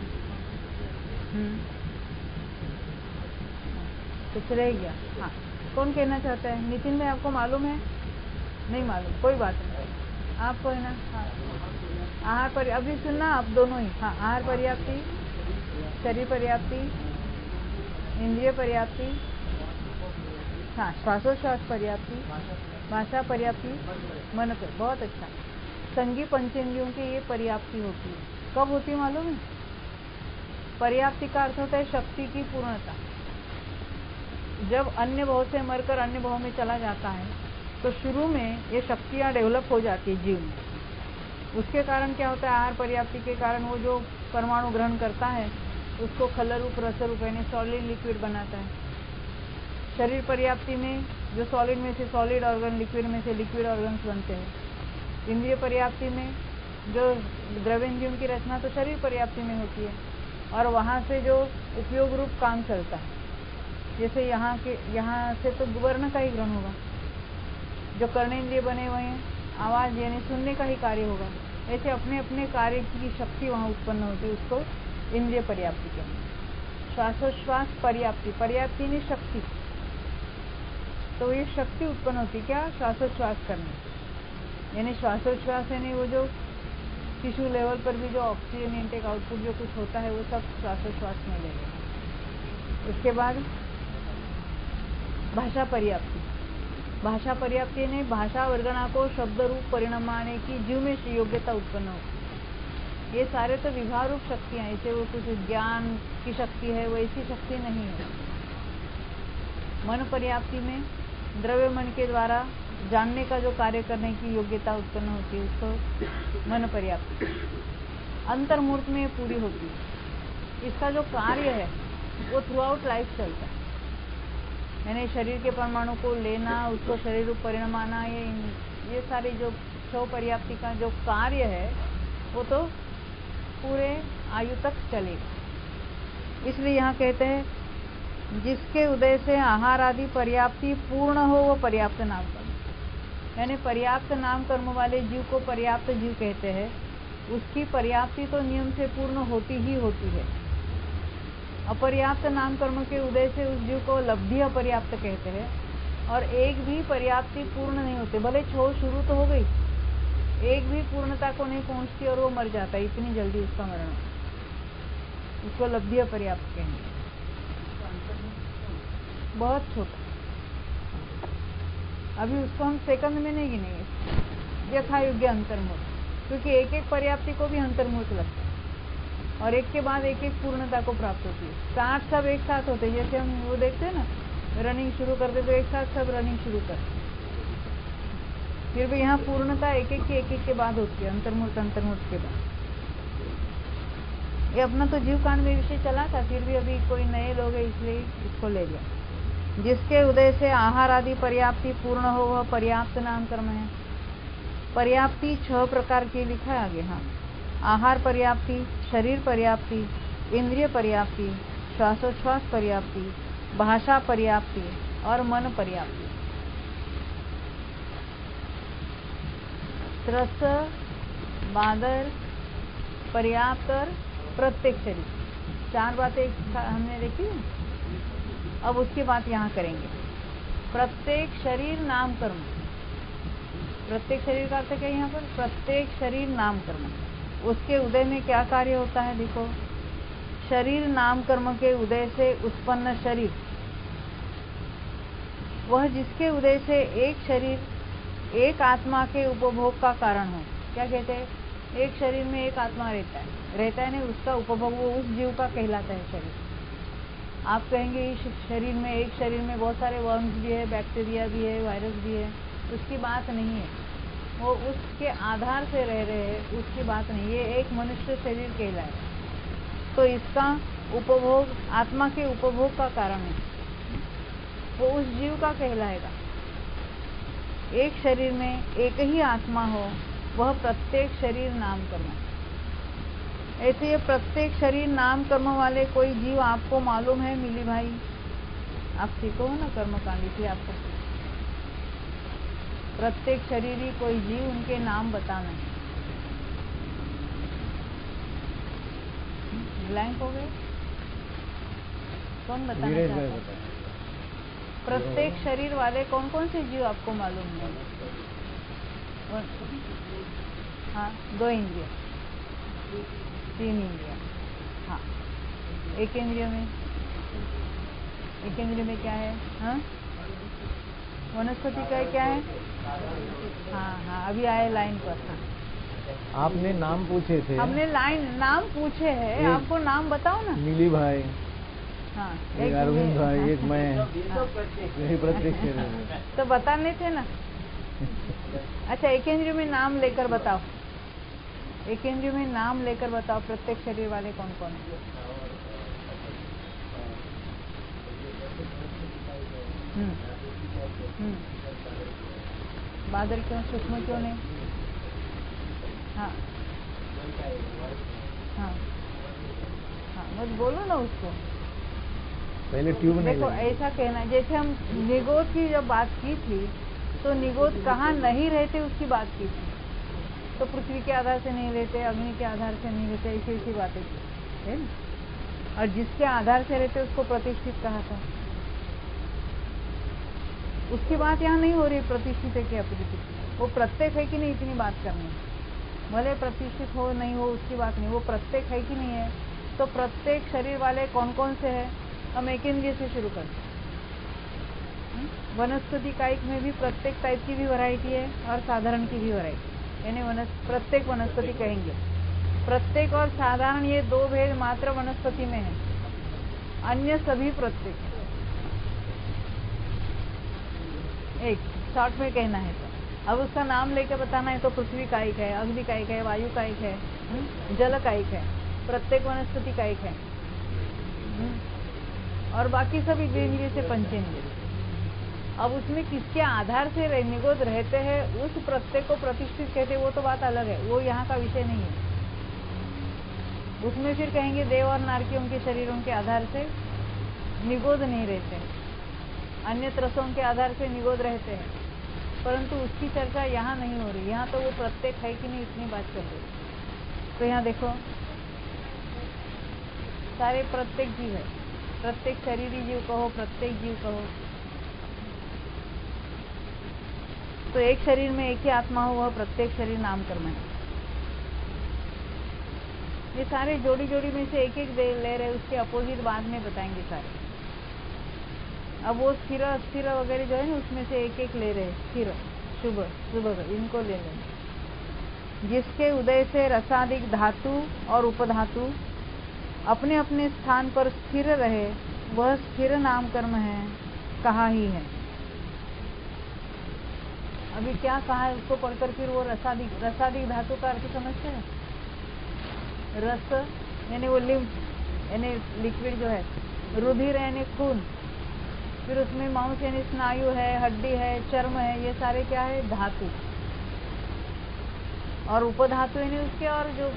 कुछ रह गया? हाँ, कौन कहना चाहता है? नितिन भाई, आपको मालूम है? नहीं मालूम, कोई बात नहीं, आपको है ना। हाँ, आहार पर अभी सुनना आप दोनों ही। हाँ, आहार पर्याप्ति, शरीर पर्याप्ति, इंद्रिय पर्याप्ति, हाँ, श्वासोश्वास पर्याप्ति, भाषा पर्याप्ति, मन पर। बहुत अच्छा। संगी पंचेंद्रियों की ये पर्याप्ति होती है। कब होती है मालूम है? पर्याप्ति का अर्थ होता है शक्ति की पूर्णता। जब अन्य भाव से मरकर अन्य भाव में चला जाता है तो शुरू में ये शक्तियाँ डेवलप हो जाती है जीव में। उसके कारण क्या होता है? आहार पर्याप्ति के कारण वो जो परमाणु ग्रहण करता है उसको खल रूप, रस रूप यानी सॉलिड लिक्विड बनाता है। शरीर पर्याप्ति में जो सॉलिड में से सॉलिड ऑर्गन, लिक्विड में से लिक्विड ऑर्गन्स बनते हैं। इंद्रिय पर्याप्ति में जो द्रव्येंद्रियों की रचना तो शरीर पर्याप्ति में होती है और वहाँ से जो उपयोग रूप काम चलता है। जैसे यहाँ से तो वर्ण का ही ग्रहण होगा, जो कर्णेंद्रिय बने हुए हैं, आवाज यानी सुनने का ही कार्य होगा। ऐसे अपने अपने कार्य की शक्ति वहाँ उत्पन्न होती है, उसको इंद्रिय पर्याप्ति कहते हैं। श्वासोश्वास पर्याप्ति, पर्याप्ति नहीं शक्ति, तो ये शक्ति उत्पन्न होती क्या? श्वासोश्वास करने, यानी श्वासोश्वास यानी वो जो टिश्यू लेवल पर भी जो ऑक्सीजन इनटेक आउटपुट जो कुछ होता है वो सब श्वासोश्वास में लगेगा। उसके बाद भाषा पर्याप्ति, भाषा पर्याप्ति ने भाषा वर्गना को शब्द रूप परिणमाने की जीव में योग्यता उत्पन्न होती। ये सारे तो विभाग रूप शक्तियाँ, ऐसे वो कुछ ज्ञान की शक्ति है वैसी शक्ति नहीं है। मन पर्याप्ति में द्रव्य मन के द्वारा जानने का जो कार्य करने की योग्यता उत्पन्न होती है उसको मन पर्याप्ति। अंतर्मूर्त में पूरी होती है। इसका जो कार्य है वो थ्रू आउट लाइफ चलता है, यानी शरीर के परमाणु को लेना, उसको शरीर रूप परिणमाना, ये सारी जो छह पर्याप्ति का जो कार्य है वो तो पूरे आयु तक चलेगा। इसलिए यहाँ कहते हैं जिसके उदय से आहार आदि पर्याप्ति पूर्ण हो वो पर्याप्त नाम कर्म, यानी पर्याप्त नाम कर्म वाले जीव को पर्याप्त जीव कहते हैं। उसकी पर्याप्ति तो नियम से पूर्ण होती ही होती है। अपर्याप्त नाम कर्म के उदय से उस जीव को लब्धि अपर्याप्त कहते हैं और एक भी पर्याप्ति पूर्ण नहीं होते। भले छो शुरू तो हो गई, एक भी पूर्णता को नहीं पहुंचती और वो मर जाता है, इतनी जल्दी उसका मरण, उसको लब्धि अपर्याप्त कहेंगे। बहुत छोटा, अभी उसको हम सेकंड में नहीं गिनेंगे। यथा योग्य अंतर्मूर्त, क्योंकि एक एक पर्याप्ति को भी अंतर्मूर्त लगता है और एक के बाद एक एक पूर्णता को प्राप्त होती है। स्टार्ट सब एक साथ होते हैं, जैसे हम वो देखते हैं ना, रनिंग शुरू करते तो एक साथ सब रनिंग शुरू करते, फिर भी यहाँ पूर्णता एक एक के बाद होती है, अंतर्मूर्त के बाद। ये अपना तो जीव कांड में विषय चला था, फिर भी अभी कोई नए लोग हैं इसलिए इसको ले लिया। जिसके उदय से आहार आदि पर्याप्ति पूर्ण हो वह पर्याप्त नाम कर्म है। पर्याप्ति 6 प्रकार की लिखा है आगे। हाँ, आहार पर्याप्ति, शरीर पर्याप्ति, इंद्रिय पर्याप्ति, श्वासोच्छ्वास पर्याप्ति, भाषा पर्याप्ति और मन पर्याप्ति। रस, बादर, पर्याप्त और प्रत्येक शरीर, 4 बातें हमने देखी है। अब उसकी बात यहाँ करेंगे। प्रत्येक शरीर नाम कर्म। प्रत्येक शरीर का अर्थ क्या है यहाँ पर? प्रत्येक शरीर नाम कर्म। उसके उदय में क्या कार्य होता है? देखो, शरीर नाम कर्म के उदय से उत्पन्न शरीर, वह जिसके उदय से एक शरीर एक आत्मा के उपभोग का कारण हो। क्या कहते हैं? एक शरीर में एक आत्मा रहता है नहीं, उसका उपभोग वो उस जीव का कहलाता है शरीर। आप कहेंगे इस शरीर में, एक शरीर में बहुत सारे वर्म्स भी है, बैक्टीरिया भी है, वायरस भी है, उसकी बात नहीं है। वो उसके आधार से रह रहे हैं, उसकी बात नहीं। ये एक मनुष्य शरीर कहलाए, तो इसका उपभोग आत्मा के उपभोग का कारण है, वो उस जीव का कहलाएगा। एक शरीर में एक ही आत्मा हो, वह प्रत्येक शरीर नाम कर्म। ऐसे ये प्रत्येक शरीर नाम कर्म वाले कोई जीव आपको मालूम है मिली भाई? आप सीखो ना कर्मकांडी थी आपको। प्रत्येक शरीरी कोई जीव, उनके नाम बताना है। ब्लैंक हो गए? कौन बताना चाहता है? प्रत्येक शरीर वाले कौन कौन से जीव आपको मालूम है? हाँ, 2 इंद्रिय, 3 इंद्रिय। हाँ, एक इंद्रिय में क्या है? हाँ, वनस्पति का क्या है? हाँ, अभी आए लाइन पर। हाँ, आपने नाम पूछे थे। हमने नाम पूछे हैं, आपको नाम बताओ ना। मिली भाई, हाँ, एक अरविंद भाई, एक मैं, यही प्रत्येक शरीर। तो बताने थे ना। अच्छा, एक इंद्रिय में नाम लेकर बताओ। एक इंद्रिय में नाम लेकर बताओ, प्रत्येक शरीर वाले कौन कौन है? बादल क्यों, सूक्ष्म क्यों नहीं? हाँ, बस बोलो ना उसको। पहले ट्यूब नहीं। देखो, ऐसा कहना, जैसे हम निगोद की जब बात की थी, तो निगोद कहाँ नहीं रहते उसकी बात की थी। तो पृथ्वी के आधार से नहीं रहते, अग्नि के आधार से नहीं रहते, ऐसी बातें की है ना। और जिसके आधार से रहते उसको प्रतिष्ठित कहा था। उसकी बात यहाँ नहीं हो रही, प्रतिष्ठित है कि अप्रतिष्ठित। वो प्रत्येक है कि नहीं, इतनी बात करनी है। भले प्रतिष्ठित हो नहीं हो उसकी बात नहीं, वो प्रत्येक है कि नहीं है। तो प्रत्येक शरीर वाले कौन कौन से है? हम एक इंद्रिय से शुरू करते हैं। वनस्पति कायिक में भी प्रत्येक टाइप की भी वैरायटी है और साधारण की भी वैरायटी, यानी प्रत्येक वनस्पति कहेंगे। प्रत्येक और साधारण ये 2 भेद मात्र वनस्पति में है, अन्य सभी प्रत्येक। एक शॉर्ट में कहना है तो अब उसका नाम लेकर बताना है तो पृथ्वी कायिक है, अग्नि कायिक है, वायु कायिक है, जल कायिक है, प्रत्येक वनस्पति कायिक है, और बाकी सब इंद्रिय से पंचेंद्रिय। अब उसमें किसके आधार से निगोद रहते हैं, उस प्रत्येक को प्रतिष्ठित कहते हैं, वो तो बात अलग है, वो यहाँ का विषय नहीं है। उसमें फिर कहेंगे देव और नारकियों के शरीरों के आधार से निगोद नहीं रहते, अन्य रसों के आधार से निगोद रहते हैं, परंतु उसकी चर्चा यहाँ नहीं हो रही। यहाँ तो वो प्रत्येक है कि नहीं, इतनी बात चल रही। तो यहाँ देखो, सारे प्रत्येक जीव है, प्रत्येक शरीरी जीव कहो, प्रत्येक जीव कहो, तो एक शरीर में एक ही आत्मा हो, वह प्रत्येक शरीर नाम कर्म है। ये सारे जोड़ी जोड़ी में से एक एक ले रहे, उसके अपोजिट बाद में बताएंगे सारे। अब वो स्थिर अस्थिर वगैरह जो है ना, उसमें से एक एक ले रहे, स्थिर शुभ शुभ इनको ले रहे। जिसके उदय से रसादिक धातु और उपधातु अपने अपने स्थान पर स्थिर रहे, वह स्थिर नाम कर्म है, कहा ही है। अभी क्या कहा है उसको पढ़कर फिर वो रसादिक धातु का अर्थ समझते हैं? रस यानी वो लिम्फ यानी लिक्विड जो है, रुधिर यानी खून, फिर उसमें मांस यानी स्नायु है, हड्डी है, चर्म है, ये सारे क्या है? धातु। और उपधातु यानी उसके और जो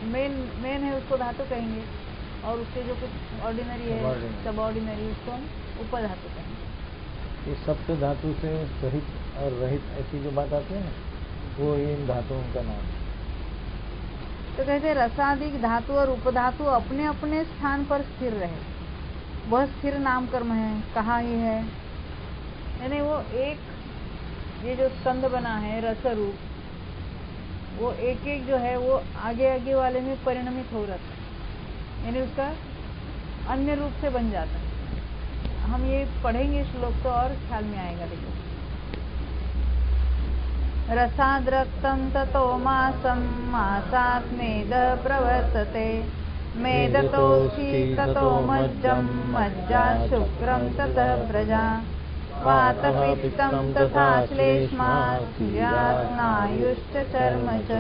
मेन है उसको धातु कहेंगे, और उसके जो कुछ ऑर्डिनरी है, सब ऑर्डिनरी, उसको हम उपधातु कहेंगे। ये सप्त धातु से सहित और रहित, ऐसी जो बात आती है ना, वो इन धातुओं का नाम है। तो कहते रसादिक धातु और उपधातु अपने अपने स्थान पर स्थिर रहे, वह स्थिर नाम कर्म है। कहा ही है, यानी वो एक, ये जो स्कंद बना है रस रूप, वो एक एक जो है वो आगे आगे वाले में परिणमित हो रहता है, यानी उसका अन्य रूप से बन जाता है। हम ये पढ़ेंगे श्लोक तो और ख्याल में आएगा। देखो, रसाद्रक्तं ततो मासं, मासात् मेदः प्रवर्तते, मेदतोऽस्थि ततो मज्जं, मज्जात् शुक्रं ततः प्रजा, वातपित्तं तथा श्लेष्मा, स्यात् स्नायुश्च चर्म च,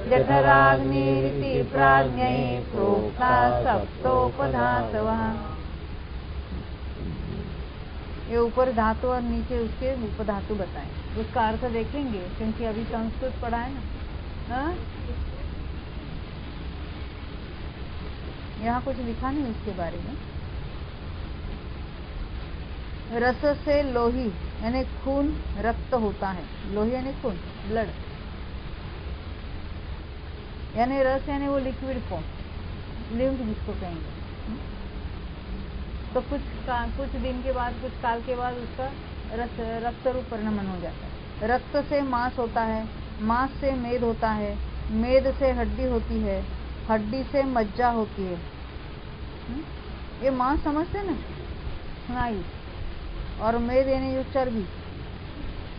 जठराग्निरिति प्राज्ञैः प्रोक्ता सप्तोपधातवः। ये ऊपर धातु और नीचे उसके उपधातु बताएं, उसका अर्थ देखेंगे, क्योंकि अभी संस्कृत पढ़ा है ना। हाँ, यहाँ कुछ लिखा नहीं उसके बारे में। रस से लोही यानी खून, रक्त होता है। लोही यानी खून, ब्लड, यानी रस यानी वो लिक्विड फॉर्म, लिंक जिसको कहेंगे। तो कुछ दिन के बाद, कुछ काल के बाद उसका रक्त रूप परिणमन हो जाता है। रक्त से मांस होता है, मांस से मेद होता है, मेद से हड्डी होती है, हड्डी से मज्जा होती है। ये मांस समझते ना, स्नायु, और मेद यानी जो चर्बी,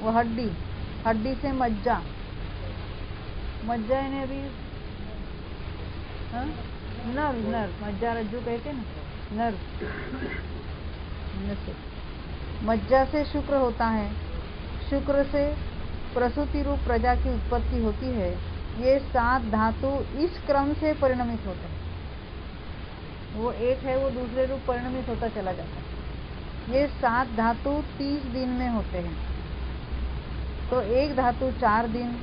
वो हड्डी, हड्डी से मज्जा, मज्जा यानी अभी नर्व, नर्व, मज्जा रज्जु कहते ना, नर्व। मज्जा से शुक्र होता है, शुक्र से प्रसूति रूप प्रजा की उत्पत्ति होती है। ये 7 धातु इस क्रम से परिणमित होते हैं। वो एक है, वो दूसरे रूप परिणमित होता चला जाता है। ये 7 धातु 30 दिन में होते हैं। तो एक धातु 4 दिन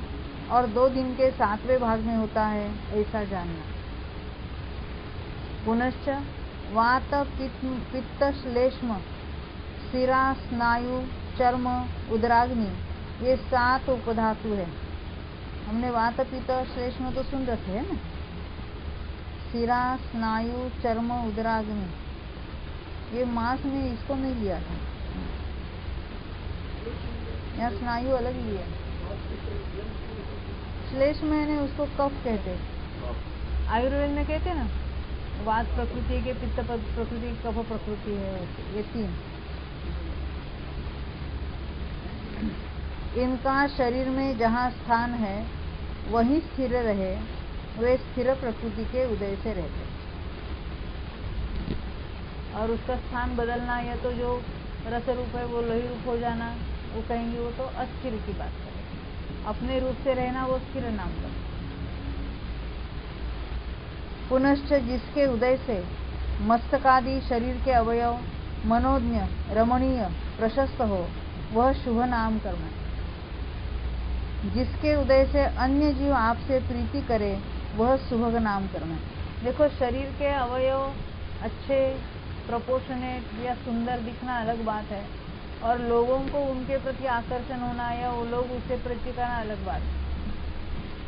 और 2 दिन के 7वें भाग में होता है, ऐसा जानना। पुनश्च वात पित्त श्लेष्म, सिरा, स्नायु, चर्म, उदराग्नि, ये 7 उपधातु है। हमने वात पित्त श्लेष्म तो सुन रखे है ना। सिरा, स्नायु, चर्म, उदराग्नि, ये मांस में इसको नहीं लिया था, यहाँ स्नायु अलग लिया। श्लेष्म यानी उसको कफ कहते, आयुर्वेद में कहते ना, वात प्रकृति के, पित्त प्रकृति, कफ प्रकृति है, ये 3। इनका शरीर में जहाँ स्थान है वहीं स्थिर रहे, वे स्थिर प्रकृति के उदय से रहते। और उसका स्थान बदलना या तो जो रस रूप है वो लोही रूप हो जाना, वो कहेंगे वो तो अस्थिर की बात करें। अपने रूप से रहना वो स्थिर नाम का। पुनश्च जिसके उदय से मस्तकादि शरीर के अवयव मनोज्ञ, रमणीय, प्रशस्त हो, वह शुभ नाम कर्म है। जिसके उदय से अन्य जीव आपसे प्रीति करे, वह शुभ नाम कर्म है। देखो, शरीर के अवयव अच्छे, प्रपोर्शनेट या सुंदर दिखना अलग बात है, और लोगों को उनके प्रति आकर्षण होना या वो लोग उससे प्रीति करना अलग बात है।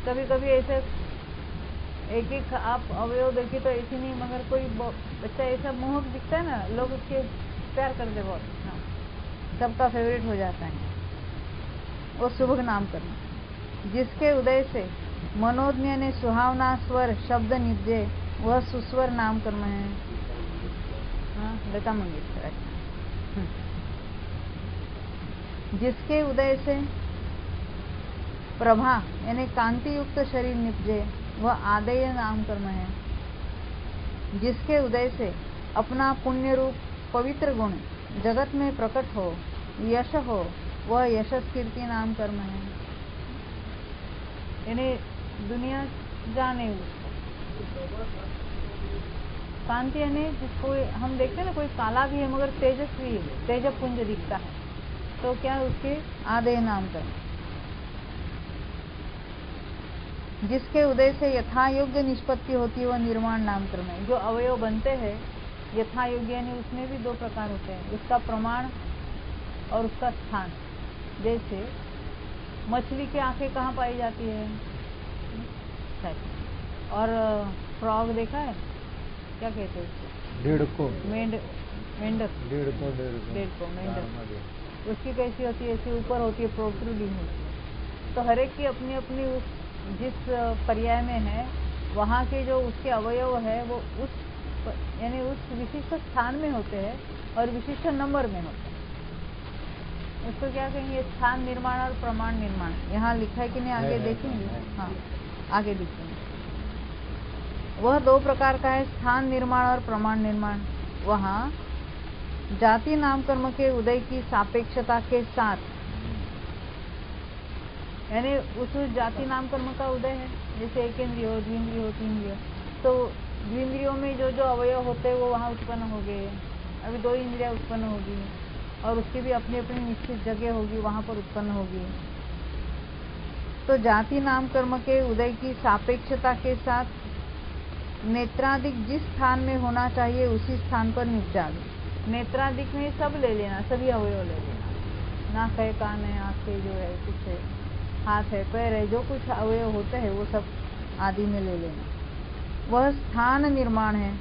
कभी कभी ऐसे एक एक आप अवयव देखिए तो ऐसी नहीं, मगर कोई बच्चा ऐसा मोहक दिखता है ना, लोग उसके प्यार करते बहुत, हाँ, सबका फेवरेट हो जाता है, वो शुभ नाम करना। जिसके उदय से मनोज्ञ ने सुहावना स्वर शब्द निपजे, वह सुस्वर नाम कर्म है। हाँ, लता मंगेशकर। जिसके उदय से प्रभा यानी कांति युक्त शरीर निपजे, वह आदेय नाम कर्म है। जिसके उदय से अपना पुण्य रूप पवित्र गुण जगत में प्रकट हो, यश हो, वह यशस कीर्ति नाम कर्म है। यानी दुनिया जाने उसको। कांति यानी जिसको हम देखते हैं ना, कोई काला भी है मगर तेजस्वी है, तेजपुंज दिखता है, तो क्या उसके आदेय नाम कर्म। जिसके उदय से यथा योग्य निष्पत्ति होती है, वह निर्माण नाम कर्म है। जो अवयव बनते हैं यथा योग्य, यानी उसमें भी 2 प्रकार होते हैं, उसका प्रमाण और उसका स्थान। जैसे मछली की आंखें कहाँ पाई जाती है? और फ्रॉग देखा है, क्या कहते हैं उसको? डेढ़को मेंढक। डेढ़को मेंढक, उसकी कैसी होती है? ऐसी ऊपर होती है, प्रोट्रूडिंग होती है। तो हर एक की अपनी अपनी उस जिस पर्याय में है, वहाँ के जो उसके अवयव है वो उस यानी उस विशिष्ट स्थान में होते हैं और विशिष्ट नंबर में होते हैं। उसको क्या कहेंगे? स्थान निर्माण और प्रमाण निर्माण। यहाँ लिखा है कि नहीं? आगे देखेंगे। हाँ, आगे देखेंगे। वह दो प्रकार का है, स्थान निर्माण और प्रमाण निर्माण। वहाँ जाति नामकर्म के उदय की सापेक्षता के साथ, यानी उस जाति नामकर्म का उदय है, जैसे एक इंद्रिय हो, द्विंद्रिय हो, तीन्द्रिय, तो द्विंद्रियों में जो जो अवयव होते हैं वो वहाँ उत्पन्न हो गए। अभी 2 इंद्रियाँ उत्पन्न होगी और उसकी भी अपनी अपनी निश्चित जगह होगी, वहाँ पर उत्पन्न होगी। तो जाति नामकर्म के उदय की सापेक्षता के साथ नेत्रादिक जिस स्थान में होना चाहिए उसी स्थान पर निपटा दो। नेत्रादिक में सब ले लेना, सभी अवयव ले लेना। नाक है, कान है, आँखें जो है, कुछ है, हाथ है, पैर है, जो कुछ अवयव होते हैं वो सब आदि में ले लेना। वह स्थान निर्माण है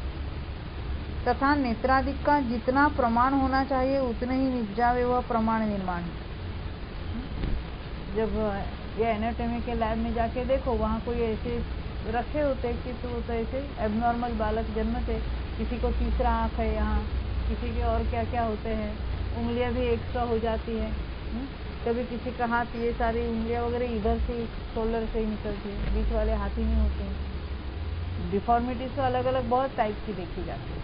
तथा नेत्रादिक का जितना प्रमाण होना चाहिए उतने ही निपजावे, वह प्रमाण निर्माण है। जब ये एनाटॉमी के लैब में जाके देखो, वहाँ कोई ऐसे रखे होते कि तो ऐसे एबनॉर्मल बालक जन्मते, किसी को तीसरा आँख है यहाँ, किसी के और क्या क्या होते हैं, उंगलियां भी एक्स्ट्रा हो जाती है। कभी किसी का हाथ, ये सारी उंगलियां वगैरह इधर से शोल्डर से ही निकलती है, बीच वाले हाथ ही नहीं होते हैं। डिफॉर्मिटीज तो अलग अलग बहुत टाइप की देखी जाती है।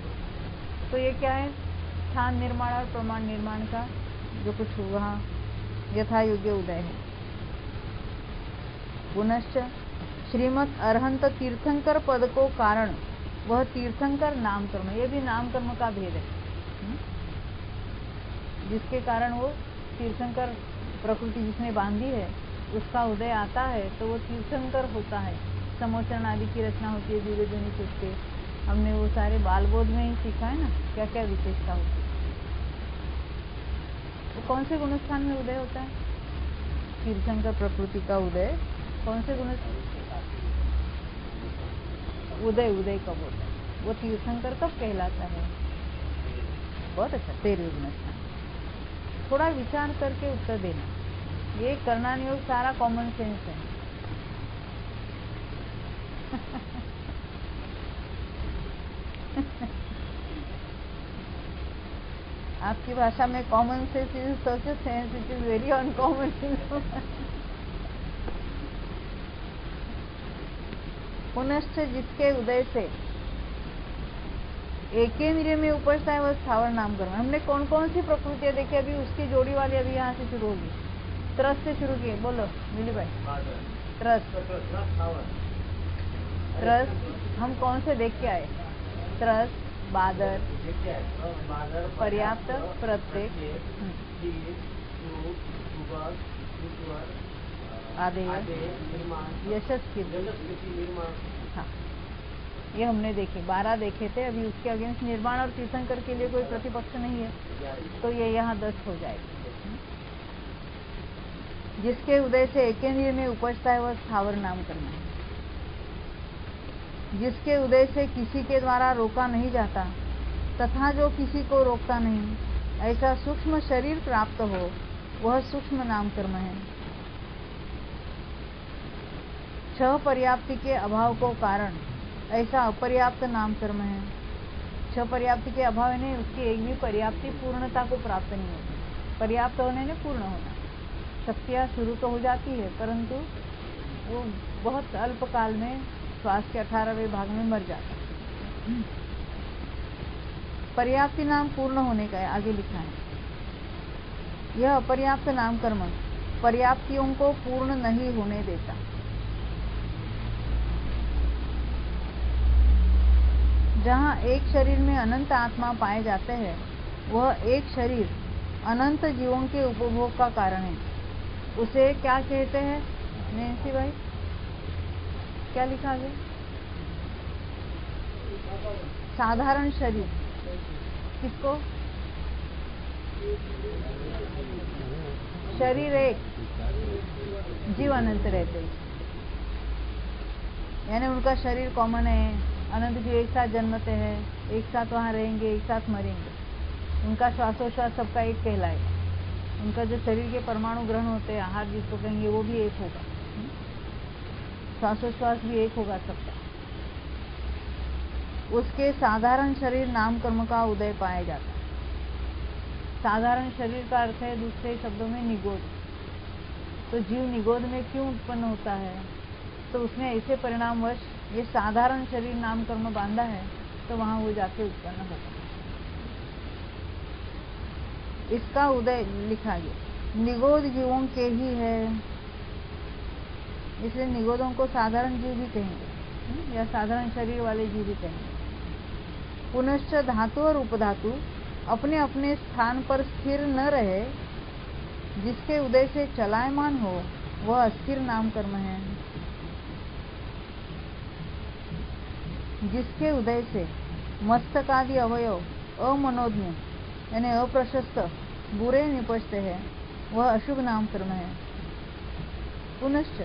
तो ये क्या है? स्थान निर्माण और प्रमाण निर्माण का जो कुछ वहाँ यथा योग्य उदय है। पुनश्च श्रीमद् अरहंत तीर्थंकर पद को कारण वह तीर्थंकर नामकर्म, ये भी नामकर्म का भेद है। जिसके कारण वो तीर्थंकर प्रकृति जिसने बांधी है उसका उदय आता है, तो वो तीर्थंकर होता है। समोचन आदि की रचना होती है, धीरे धीरे उसके हमने वो सारे बालबोध में ही सीखा है ना, क्या क्या विशेषता होती है। तो कौन से गुणस्थान में उदय होता है? तीर्थंकर प्रकृति का उदय कौन से गुण? उदय कब होता है? वो तीर्थंकर कब कहलाता है? बहुत अच्छा, 13वें गुणस्थान। थोड़ा विचार करके उत्तर देना, ये करना नहीं हो, सारा कॉमन सेंस है। आपकी भाषा में common sense is such a sense, it is very uncommon sense. पुनश्च जिसके उदय से एकेंद्रिय में उपजता है वह स्थावर नामकर्म। हमने कौन कौन सी प्रकृतियां देखी, अभी उसकी जोड़ी वाली अभी यहाँ से शुरू होगी। त्रस से शुरू किए, बोलो मिली भाई। त्रस हम कौन से देख के आए? त्रस, बादर, पर्याप्त, प्रत्येक, आदेय, यशस्वी। हाँ, ये हमने देखे, 12 देखे थे। अभी उसके अगेंस्ट निर्माण और तीर्थंकर के लिए कोई प्रतिपक्ष नहीं है, तो ये यहाँ 10 हो जाएगा। जिसके उदय से एकेंद्रिय में उपजता है वह स्थावर नामकर्म है। जिसके उदय से किसी के द्वारा रोका नहीं जाता तथा जो किसी को रोकता नहीं, ऐसा सूक्ष्म शरीर प्राप्त हो वह सूक्ष्म नामकर्म है। 6 पर्याप्ति के अभाव को कारण ऐसा अपर्याप्त नामकर्म है। 6 पर्याप्ति के अभाव ने उसकी एक भी पर्याप्ति पूर्णता को प्राप्त नहीं होती। पर्याप्त होने ने पूर्ण होना, शक्तियाँ शुरू तो हो जाती है परंतु वो बहुत अल्प काल में श्वास के 18वें भाग में मर जाता है। पर्याप्ति नाम पूर्ण होने का है, आगे लिखा है। यह अपर्याप्त नामकर्म पर्याप्तियों को पूर्ण नहीं होने देता। जहाँ एक शरीर में अनंत आत्मा पाए जाते हैं वह एक शरीर अनंत जीवों के उपभोग का कारण है। उसे क्या कहते हैं नैन्सी भाई? क्या लिखा गया? साधारण शरीर। किसको? शरीर एक, जीव अनंत रहते हैं, यानी उनका शरीर कॉमन है, अनंत जीव एक साथ जन्मते हैं, एक साथ वहाँ रहेंगे, एक साथ मरेंगे, उनका श्वासोश्वास सबका एक कहलाएगा, उनका जो शरीर के परमाणु ग्रहण होते हैं, आहार जिसको कहेंगे वो भी एक होगा, श्वासोश्वास भी एक होगा सबका। उसके साधारण शरीर नाम कर्म का उदय पाया जाता है। साधारण शरीर का अर्थ है दूसरे शब्दों में निगोद। तो जीव निगोद में क्यों उत्पन्न होता है? तो उसने ऐसे परिणामवश ये साधारण शरीर नाम कर्म बांधा है, तो वहां वो जाके उत्पन्न होगा। इसका उदय लिखा गया निगोद जीवों के ही है, इसलिए निगोदों को साधारण जीव भी कहेंगे या साधारण शरीर वाले जीव भी कहेंगे। पुनश्च धातु और उपधातु अपने अपने स्थान पर स्थिर न रहे, जिसके उदय से चलायमान हो वह अस्थिर नाम कर्म है। जिसके उदय से मस्तकादि अवयव अमनोज्ञ यानी अप्रशस्त बुरे निपजते हैं, वह अशुभ नाम कर्म है। पुनश्च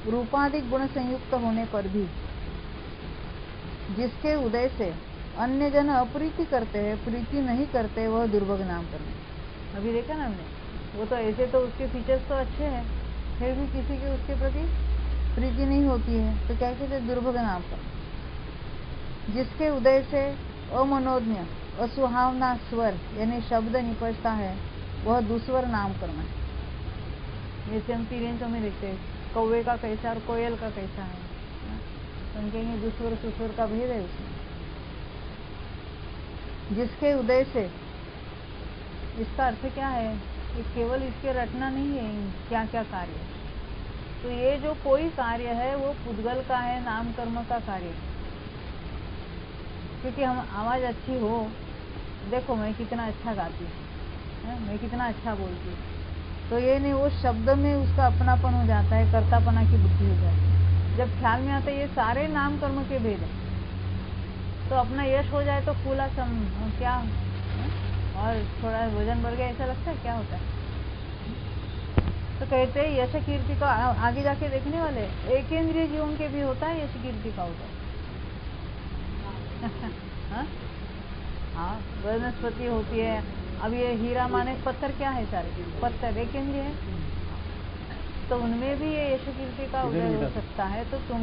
रूपाधिक गुण संयुक्त होने पर भी जिसके उदय से अन्य जन अप्रीति करते हैं, प्रीति नहीं करते, वह दुर्भग नाम कर्म है। अभी देखा ना हमने, वो तो ऐसे तो उसके फीचर्स तो अच्छे हैं, फिर भी किसी की उसके प्रति प्रीति नहीं होती है, तो क्या कहते हैं? दुर्भग नाम कर्म। जिसके उदय से अमनोज्ञ असुहावना स्वर यानी शब्द निपजता है, वह दुस्वर नाम कर्म है। जैसे हम तिरंजों में देखते हैं, कौवे का कैसा और कोयल का कैसा है, तो हम कहेंगे दुस्वर सुस्वर का भेद है उसमें। जिसके उदय से, इसका अर्थ क्या है? ये केवल इसके रटना नहीं है क्या क्या कार्य, तो ये जो कोई कार्य है वो पुद्गल का है, नाम कर्म का कार्य। क्योंकि हम आवाज अच्छी हो, देखो मैं कितना अच्छा गाती हूँ, मैं कितना अच्छा बोलती हूँ, तो ये नहीं, वो शब्द में उसका अपनापन हो जाता है, कर्तापना की बुद्धि हो जाती है। जब ख्याल में आता है ये सारे नाम कर्म के भेद है, तो अपना यश हो जाए तो फूला क्या और थोड़ा वजन बढ़ गया ऐसा लगता है, क्या होता है? तो कहते हैं यश कीर्ति का आगे जाके देखने वाले एक इंद्रिय जीवों के भी होता है यश कीर्ति का उदय। हाँ, वनस्पति होती है। अब ये हीरा माने पत्थर क्या है? सारे पत्थर एक इंद्रिय है, तो उनमें भी ये यश कीर्ति का उदय हो सकता है। तो तुम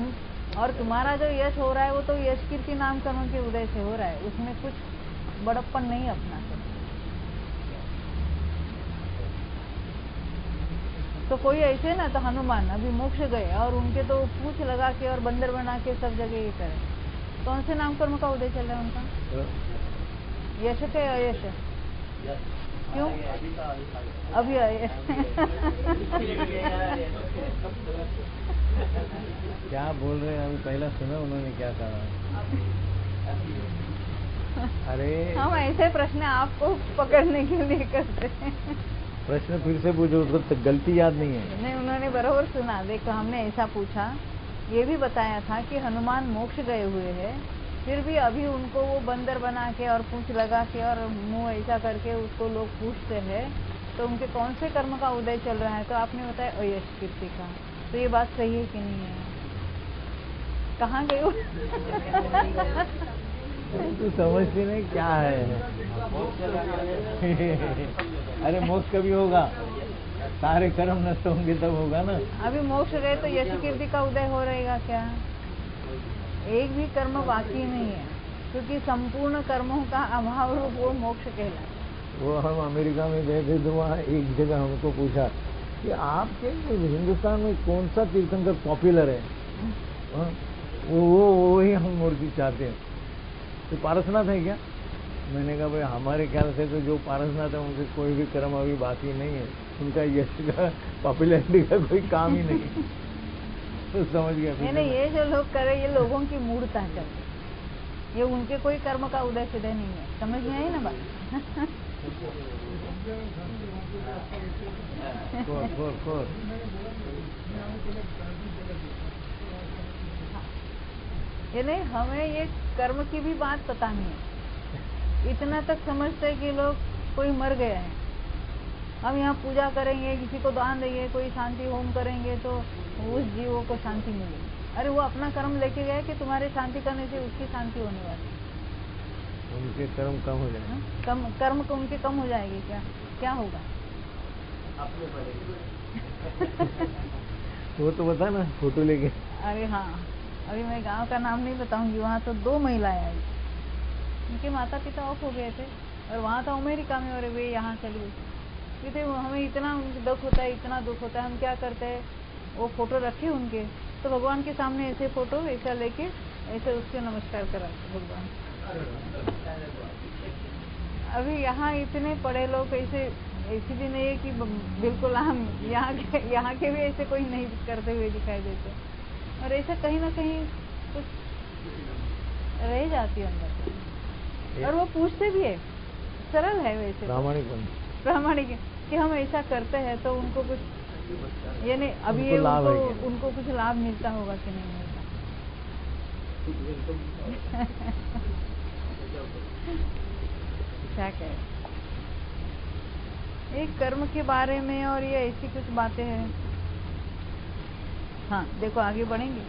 और तुम्हारा जो यश हो रहा है वो तो यश कीर्ति नाम कर्म के उदय से हो रहा है, उसमें कुछ बड़प्पन नहीं अपना सकते। तो कोई ऐसे ना, तो हनुमान अभी मोक्ष गए और उनके तो पूछ लगा के और बंदर बना के सब जगह ये करे, कौन से नाम कर्म का उदय चल रहा है उनका? यश के अयश? क्यों अभी क्या बोल रहे हैं? अभी पहला सुना उन्होंने क्या कहा? अरे हम ऐसे प्रश्न आपको पकड़ने के लिए करते हैं। प्रश्न फिर से पूछो, उसको तो गलती याद नहीं है। नहीं, उन्होंने बराबर सुना। देखो हमने ऐसा पूछा, ये भी बताया था कि हनुमान मोक्ष गए हुए हैं, फिर भी अभी उनको वो बंदर बना के और पूंछ लगा के और मुंह ऐसा करके उसको लोग पूछते हैं, तो उनके कौन से कर्म का उदय चल रहा है? तो आपने बताया अयश कीर्ति का। तो ये बात सही है कि नहीं है? कहाँ गए हो? तो समझती नहीं क्या है। अरे मोक्ष कभी होगा? सारे कर्म नष्ट होंगे तब होगा ना। अभी मोक्ष गए तो यश कीर्ति का उदय हो रहेगा क्या? एक भी कर्म बाकी नहीं है, क्योंकि संपूर्ण कर्मों का अभाव रूप वो मोक्ष कहलाता है। वो हम अमेरिका में गए थे तो वहाँ एक जगह हमको पूछा कि आपके हिंदुस्तान में कौन सा तीर्थंकर पॉपुलर है? वो ही हम मूर्ति चाहते हैं। तो पारसनाथ है क्या? मैंने कहा भाई हमारे ख्याल से तो जो पारसनाथ है उनके कोई भी कर्म अभी बाकी नहीं है, उनका यश का पॉपुलैरिटी का कोई काम ही नहीं। तो समझ गया। नहीं, ये जो लोग कर रहे ये लोगों की मूर्ता चल रही, ये उनके कोई कर्म का उदय सिदय नहीं है। समझ में आई ना बात? ये नहीं, हमें ये कर्म की भी बात पता नहीं है। इतना तक समझते हैं कि लोग कोई मर गया है हम यहाँ पूजा करेंगे, किसी को दान देंगे, कोई शांति होम करेंगे तो उस जीवों को शांति मिलेगी। अरे वो अपना कर्म लेके गए कि तुम्हारे शांति करने से उसकी शांति होने वाली, उनके कर्म कम हो जाएंगे। कर्म को उनके कम हो जाएगी। क्या होगा? वो तो बता ना, फोटो लेके। अरे हाँ, अभी मैं गांव का नाम नहीं बताऊंगी, वहाँ तो 2 महिलाएं आई, उनके माता पिता ऑफ हो गए थे और वहाँ था अमेरिका में, और वे यहाँ चली गई। थे हमें इतना दुख होता है, इतना दुख होता है। हम क्या करते हैं, वो फोटो रखे उनके, तो भगवान के सामने ऐसे फोटो ऐसा लेके ऐसे उसके नमस्कार करा भगवान। अभी यहाँ इतने पढ़े लोग ऐसे भी नहीं है कि बिल्कुल हम यहाँ के भी ऐसे कोई नहीं करते हुए दिखाई देते, और ऐसा कहीं ना कहीं कुछ रह जाती है अंदर। और वो पूछते भी है, सरल है वैसे, प्रामाणिक कि हम ऐसा करते हैं तो उनको कुछ यानी अभी उनको कुछ लाभ मिलता होगा कि नहीं मिलता। क्या कहे, एक कर्म के बारे में और ये ऐसी कुछ बातें हैं। हाँ देखो आगे बढ़ेंगे,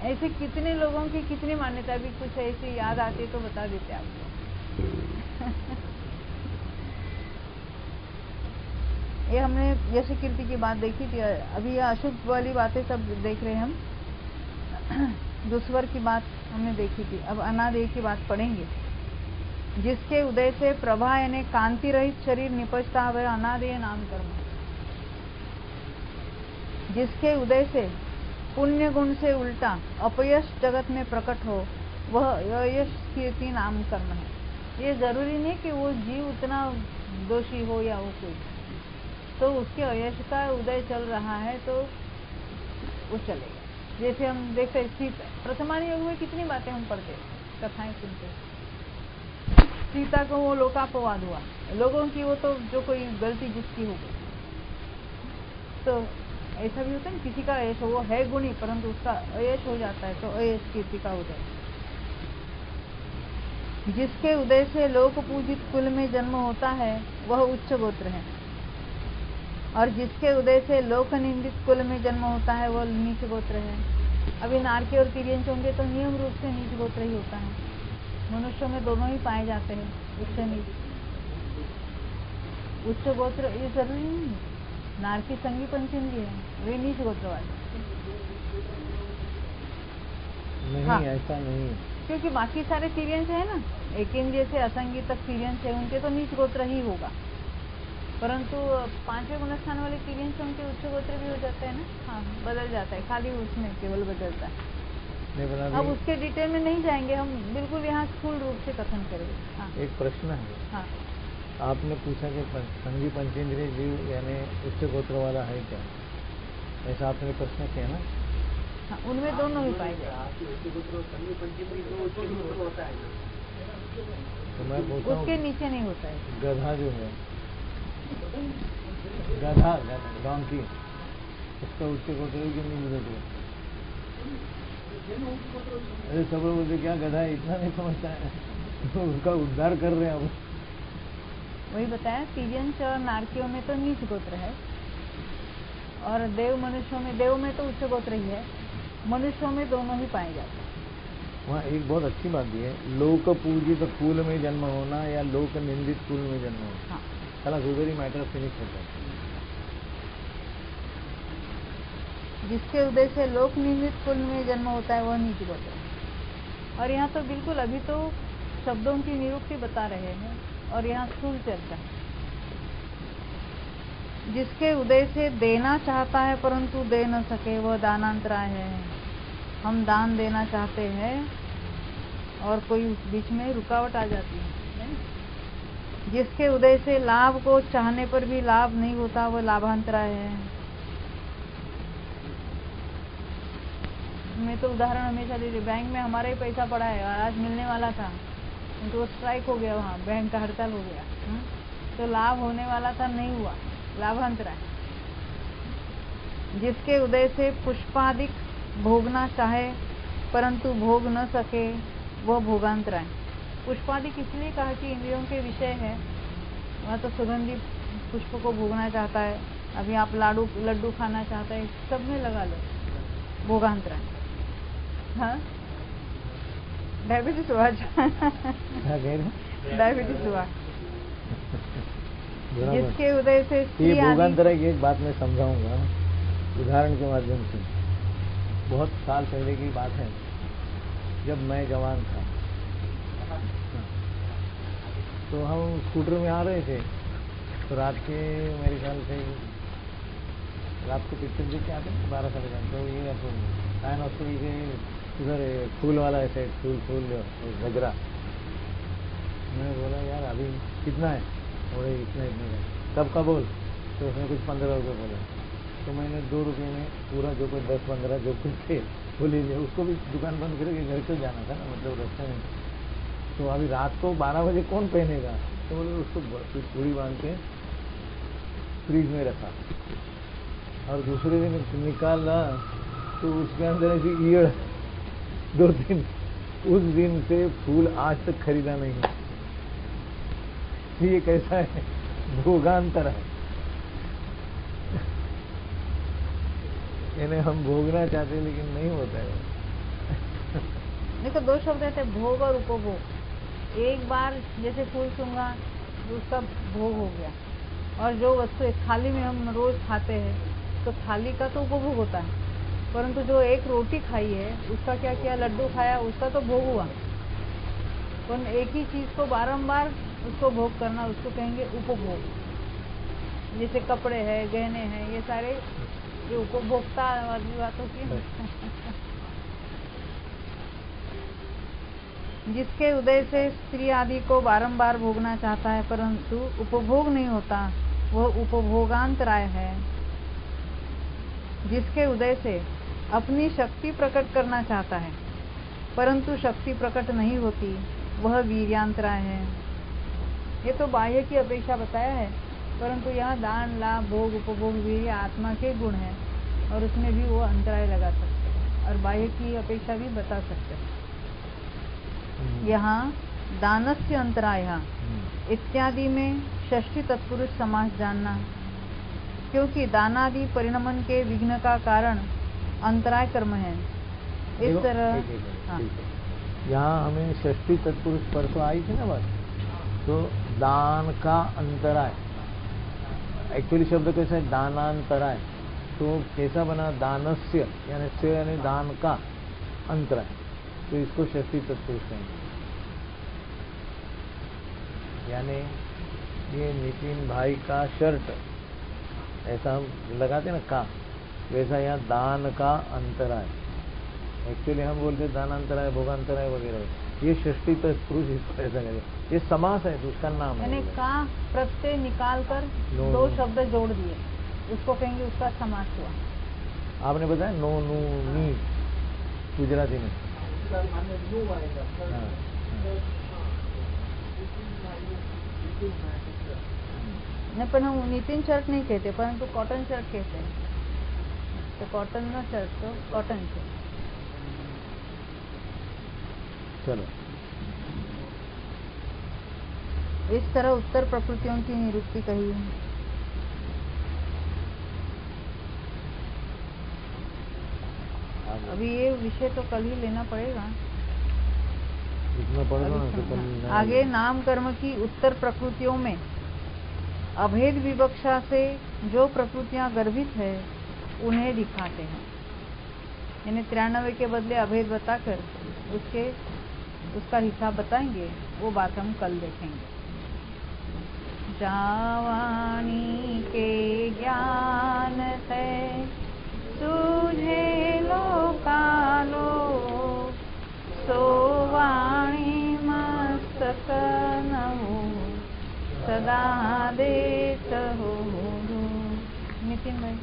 ऐसे कितने लोगों की कितनी मान्यता, भी कुछ ऐसी याद आती तो बता देते आपको। ये हमने यश कीर्ति की बात देखी थी, अभी ये अशुभ वाली बातें सब देख रहे हैं हम। दुस्वर की बात हमने देखी थी, अब अनादेय की बात पढ़ेंगे। जिसके उदय से प्रभा यानी कांति रहित शरीर निपजता है, वह अनादेय नाम कर्म। जिसके उदय से पुण्य गुण से उल्टा अपयश जगत में प्रकट हो, वह यश कीर्ति नाम कर्म है। ये जरूरी नहीं कि वो जीव उतना दोषी हो या वो कोई, तो उसके अयश का उदय चल रहा है तो वो चलेगा। जैसे हम देखते सीता, प्रथमान युग में कितनी बातें हम पढ़ते, कथाएं सुनते। सीता को वो लोकापवाद हुआ, लोगों की वो तो जो कोई गलती जिसकी हो गई, तो ऐसा भी होता है किसी का अयश हो, वो है गुणी परंतु उसका अयश हो जाता है, तो अयश कीर्ति का उदय। जिसके उदय से लोक पूजित कुल में जन्म होता है, वह उच्च गोत्र है, और जिसके उदय से लोक निंदित कुल में जन्म होता है, वह नीच गोत्र है। अभी नारकी और तिर्यंच होंगे तो नियम रूप से नीच गोत्र ही होता है। मनुष्यों में दोनों ही पाए जाते हैं, उच्च नीच। उच्च गोत्र ये जरूरी नहीं, नारकी संगी पंचेंद्रिय है, वे नीच गोत्र वाले नहीं। हाँ, ऐसा नहीं, क्योंकि बाकी सारे तिर्यंच है ना, एकेंद्रिय से असंगी तक तिर्यंच है, उनके तो नीच गोत्र ही होगा। परंतु 5वें गुणस्थान वाले तिर्यंच उनके उच्च गोत्र भी हो जाते हैं ना। हाँ बदल जाता है, खाली उसमें केवल बदलता है। अब उसके डिटेल में नहीं जाएंगे हम, बिल्कुल यहाँ स्थूल रूप से कथन करेंगे। हाँ। एक प्रश्न है। हाँ। आपने पूछा कि संगी पंचेंद्रिय जीव यानी उच्च गोत्र वाला है क्या, ऐसा आपने प्रश्न किया ना। हाँ, उनमें दोनों ही पाए जाए। तो मैं पूछता हूँ उसके नीचे नहीं होता है। गधा जो है, गधा डोंकी, उसका उच्च गोत्र की नहीं मिलती। अरे सब लोग बोलते क्या गधा है, इतना नहीं समझता है, तो उसका उद्धार कर रहे हैं अब। वही बताया, तिर्यंच और नारकियों में तो नीच गोत्र है, और देव मनुष्यों में, देव में तो उच्च गोत्र ही है, मनुष्यों में दोनों ही पाए जाते हैं। वहाँ एक बहुत अच्छी बात भी है, लोक पूजित कुल में जन्म होना या लोक निंदित कुल में जन्म होना। हाँ। चला सुधरी मैटर फिनिश होता है। जिसके उदय से लोक निंदित कुल में जन्म होता है, वह नीच गोत्र है। और यहाँ तो बिल्कुल अभी तो शब्दों की निरुक्ति बता रहे हैं, और यहाँ स्थूल चर्चा। जिसके उदय से देना चाहता है परंतु दे न सके, वह दानांतराय है। हम दान देना चाहते हैं और कोई उस बीच में रुकावट आ जाती है। जिसके उदय से लाभ को चाहने पर भी लाभ नहीं होता, वह लाभांतराय है। मैं तो उदाहरण हमेशा देती, बैंक में हमारा ही पैसा पड़ा है और आज मिलने वाला था, तो स्ट्राइक हो गया, वहाँ बैंक का हड़ताल हो गया, तो लाभ होने वाला था, नहीं हुआ, लाभांतराय। जिसके उदय से पुष्पादिक भोगना चाहे परंतु भोग न सके, वह भोगांतराय। पुष्पादिक इसलिए कहा कि इंद्रियों के विषय है, वह तो सुगंधित पुष्प को भोगना चाहता है, अभी आप लड्डू खाना चाहता है, सब में लगा लो भोगांतराय। हाँ, डायबिटीज हुआ डायबिटीज हुआ जिसके उदय से ये भोगांतराय की एक बात मैं समझाऊंगा उदाहरण के माध्यम से। बहुत साल पहले की बात है, जब मैं जवान था तो हम स्कूटर में आ रहे थे, तो रात के मेरे ख्याल से रात को पिक्चर देख के आते हैं 12 साढ़े 12, तो ये कायन हॉस्पिटल के उधर फूल वाला ऐसे फूल गजरा। मैंने बोला यार अभी कितना है, बोले इतने का, कब का बोल, तो उसने कुछ 15 रुपये बोला। तो मैंने 2 रुपये में पूरा जो कुछ 10-15 जो कुछ थे वो ले लिया। उसको भी दुकान बंद करके घर को जाना था ना, मतलब रास्ते में। तो अभी रात को 12 बजे कौन पहनेगा, तो बोले उसको पूरी बांध के फ्रीज में रखा, और दूसरे दिन निकाला तो उसके अंदर ऐसी ईयड़ 2-3। उस दिन से फूल आज तक खरीदा नहीं। ये कैसा है, भोगांतर है। इन्हें हम भोगना चाहते हैं लेकिन नहीं होता है। नहीं तो 2 शब्द रहते, भोग और उपभोग। एक बार जैसे फूल सूंघा तो उसका भोग हो गया, और जो वस्तु एक थाली में हम रोज खाते हैं तो थाली का तो उपभोग होता है, परंतु जो एक रोटी खाई है उसका क्या किया, लड्डू खाया, उसका तो भोग हुआ। पर एक ही चीज को बारंबार उसको भोग करना, उसको कहेंगे उपभोग। जैसे कपड़े हैं, गहने हैं, ये सारे ये उपभोक्ता वाली बात होती है। जिसके उदय से स्त्री आदि को बारंबार भोगना चाहता है परंतु उपभोग नहीं होता, वह उपभोगांतराय है। जिसके उदय से अपनी शक्ति प्रकट करना चाहता है परंतु शक्ति प्रकट नहीं होती, वह वीर्यांतराय है। ये तो बाह्य की अपेक्षा बताया है, परंतु यहाँ दान, लाभ, भोग, उपभोग, वीर्य आत्मा के गुण हैं, और उसमें भी वो अंतराय लगा सकते हैं और बाह्य की अपेक्षा भी बता सकते हैं। यहाँ दानस्य अंतराय इत्यादि में षष्ठी तत्पुरुष समास जानना, क्योंकि दानादि परिणमन के विघ्न का कारण अंतराय कर्म है। इस तरह हाँ, यहाँ हमें षष्ठी तत्पुरुष परसों आई थी ना बात, तो दान का अंतराय, एक्चुअली शब्द कैसा है, दानांतराय, तो कैसा बना, दानस्य यानी दान का अंतराय, तो इसको षष्ठी तत्पुरुष कहेंगे। यानी ये नितिन भाई का शर्ट ऐसा हम लगाते ना का, वैसा यहाँ दान का अंतराय, एक्चुअली हम बोलते दानांतराय, भोगांतराय वगैरह, ये षष्ठी तत्पुरुष इसको ऐसा करें, ये समास है, उसका नाम है। का प्रत्यय निकाल कर 2 शब्द जोड़ दिए, उसको कहेंगे उसका समास हुआ। आपने बताया नो नू नी गुजराती में। नहीं, पर हम नितिन शर्ट नहीं कहते, परंतु कॉटन शर्ट कहते हैं। तो कॉटन ना शर्ट तो कॉटन शर्ट। चलो, इस तरह उत्तर प्रकृतियों की निरुक्ति कही है। अभी ये विषय तो कल ही लेना पड़ेगा, इतना पढ़ लो ना तो कल। आगे नाम कर्म की उत्तर प्रकृतियों में अभेद विवक्षा से जो प्रकृतियां गर्भित है उन्हें दिखाते हैं, यानी 93 के बदले अभेद बताकर उसका हिसाब बताएंगे। वो बात हम कल देखेंगे। जावानी के ज्ञान से सूझे लोकालो, सोवाणी मस्तक नमो सदा देत हो। नितिन भाई